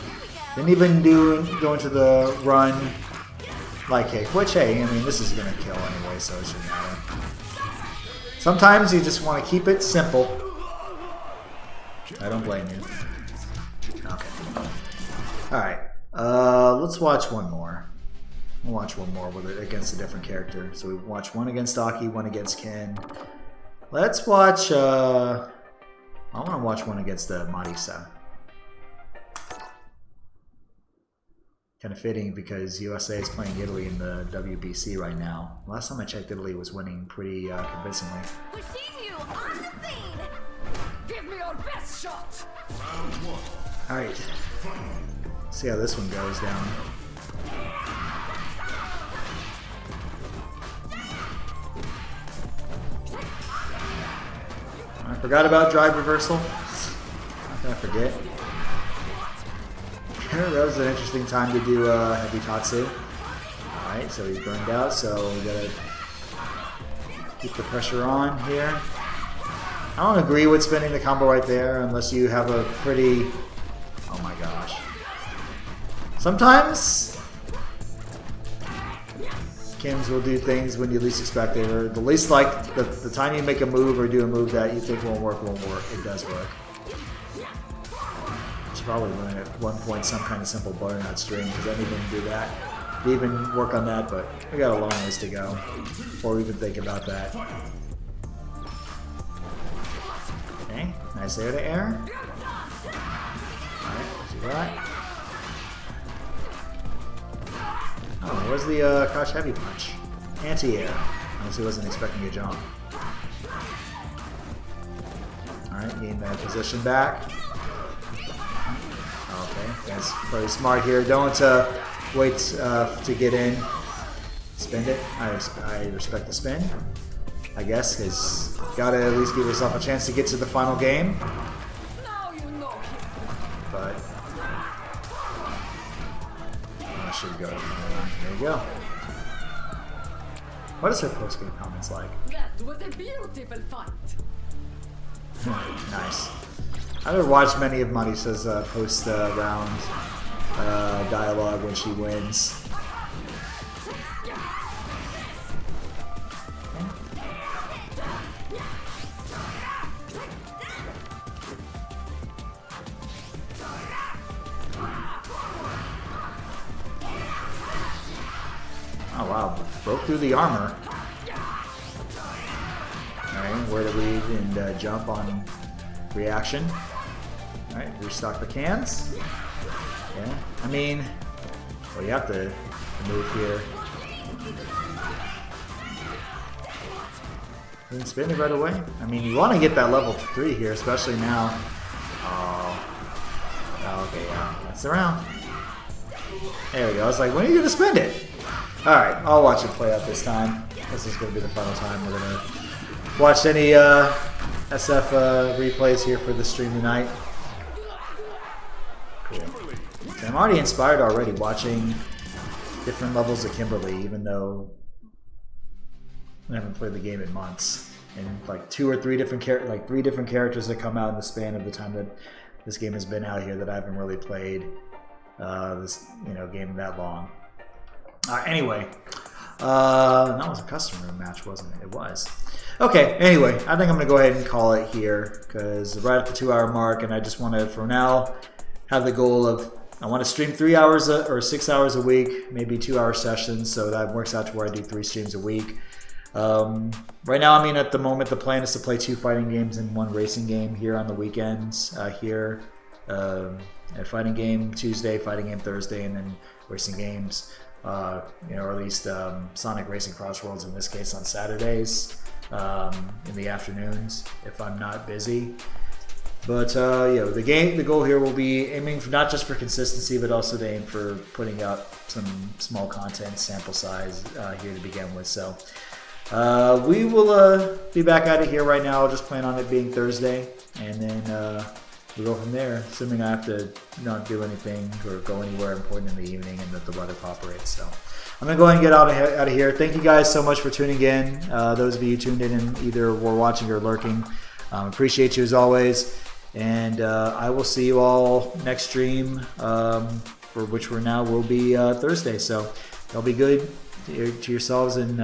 Didn't even go into the run light kick, which hey, I mean this is gonna kill anyway, so it shouldn't matter. Sometimes you just want to keep it simple. I don't blame you. Okay. Alright, let's watch one more. We'll watch one more with it against a different character. So we watch one against Aki, one against Ken. Let's watch, I want to watch one against Marisa. Kind of fitting because USA is playing Italy in the WBC right now. Last time I checked, Italy was winning pretty convincingly. We're seeing you on the scene. Give me your best shot. Alright. See how this one goes down. I forgot about drive reversal. How can I forget? That was an interesting time to do heavy Tatsu. Alright, so he's burned out, so we gotta keep the pressure on here. I don't agree with spinning the combo right there unless you have a pretty... Oh my gosh. Sometimes Kims will do things when you least expect it, or the least like the time you make a move or do a move that you think won't work, it does work. Probably learn at one point some kind of simple butternut string because I didn't even do that. Didn't even work on that, but we got a long ways to go before we even think about that. Okay, nice air to air. Alright, do that. Oh, where's the crouch heavy punch? Anti-air. Unless he wasn't expecting a jump. Alright, gain that position back. Okay, that's very smart here. Don't wait to get in. Spin it. I respect the spin. I guess because gotta at least give yourself a chance to get to the final game. But I should go. There you go. What is her post-game comments like? That was a beautiful fight. Nice. I never watched many of Marisa's post-round dialogue when she wins. Oh wow, broke through the armor. Alright, where to read and jump on reaction. Alright, restock the cans. Yeah, I mean, well, you have to move here. Then spin it right away. I mean, you want to get that level 3 here, especially now. Oh, okay, yeah, that's the round. There we go. I was like, when are you going to spend it? Alright, I'll watch it play out this time. This is going to be the final time we're going to watch any SF replays here for the stream tonight. Cool. I'm already inspired already watching different levels of Kimberly, even though I haven't played the game in months. and like 2 or 3 different three different characters that come out in the span of the time that this game has been out here that I haven't really played this game that long. Anyway, that was a custom room match, wasn't it? It was. Okay, anyway, I think I'm going to go ahead and call it here because right at the 2-hour mark, and I just want to, for now, have the goal of, I want to stream 3 hours or 6 hours a week, maybe 2-hour sessions, so that works out to where I do 3 streams a week. Right now, I mean, at the moment, the plan is to play 2 fighting games and 1 racing game here on the weekends. A fighting game Tuesday, fighting game Thursday, and then racing games, or at least Sonic Racing Crossroads in this case on Saturdays in the afternoons if I'm not busy. But the goal here will be aiming for not just for consistency, but also to aim for putting out some small content sample size here to begin with. So we will be back at it here right now. I'll just plan on it being Thursday, and then we'll go from there, assuming I have to not do anything or go anywhere important in the evening and that the weather cooperates. So I'm going to go ahead and get out of here. Thank you guys so much for tuning in. Those of you who tuned in and either were watching or lurking, appreciate you as always. And I will see you all next stream, for which will be Thursday. So y'all be good to yourselves and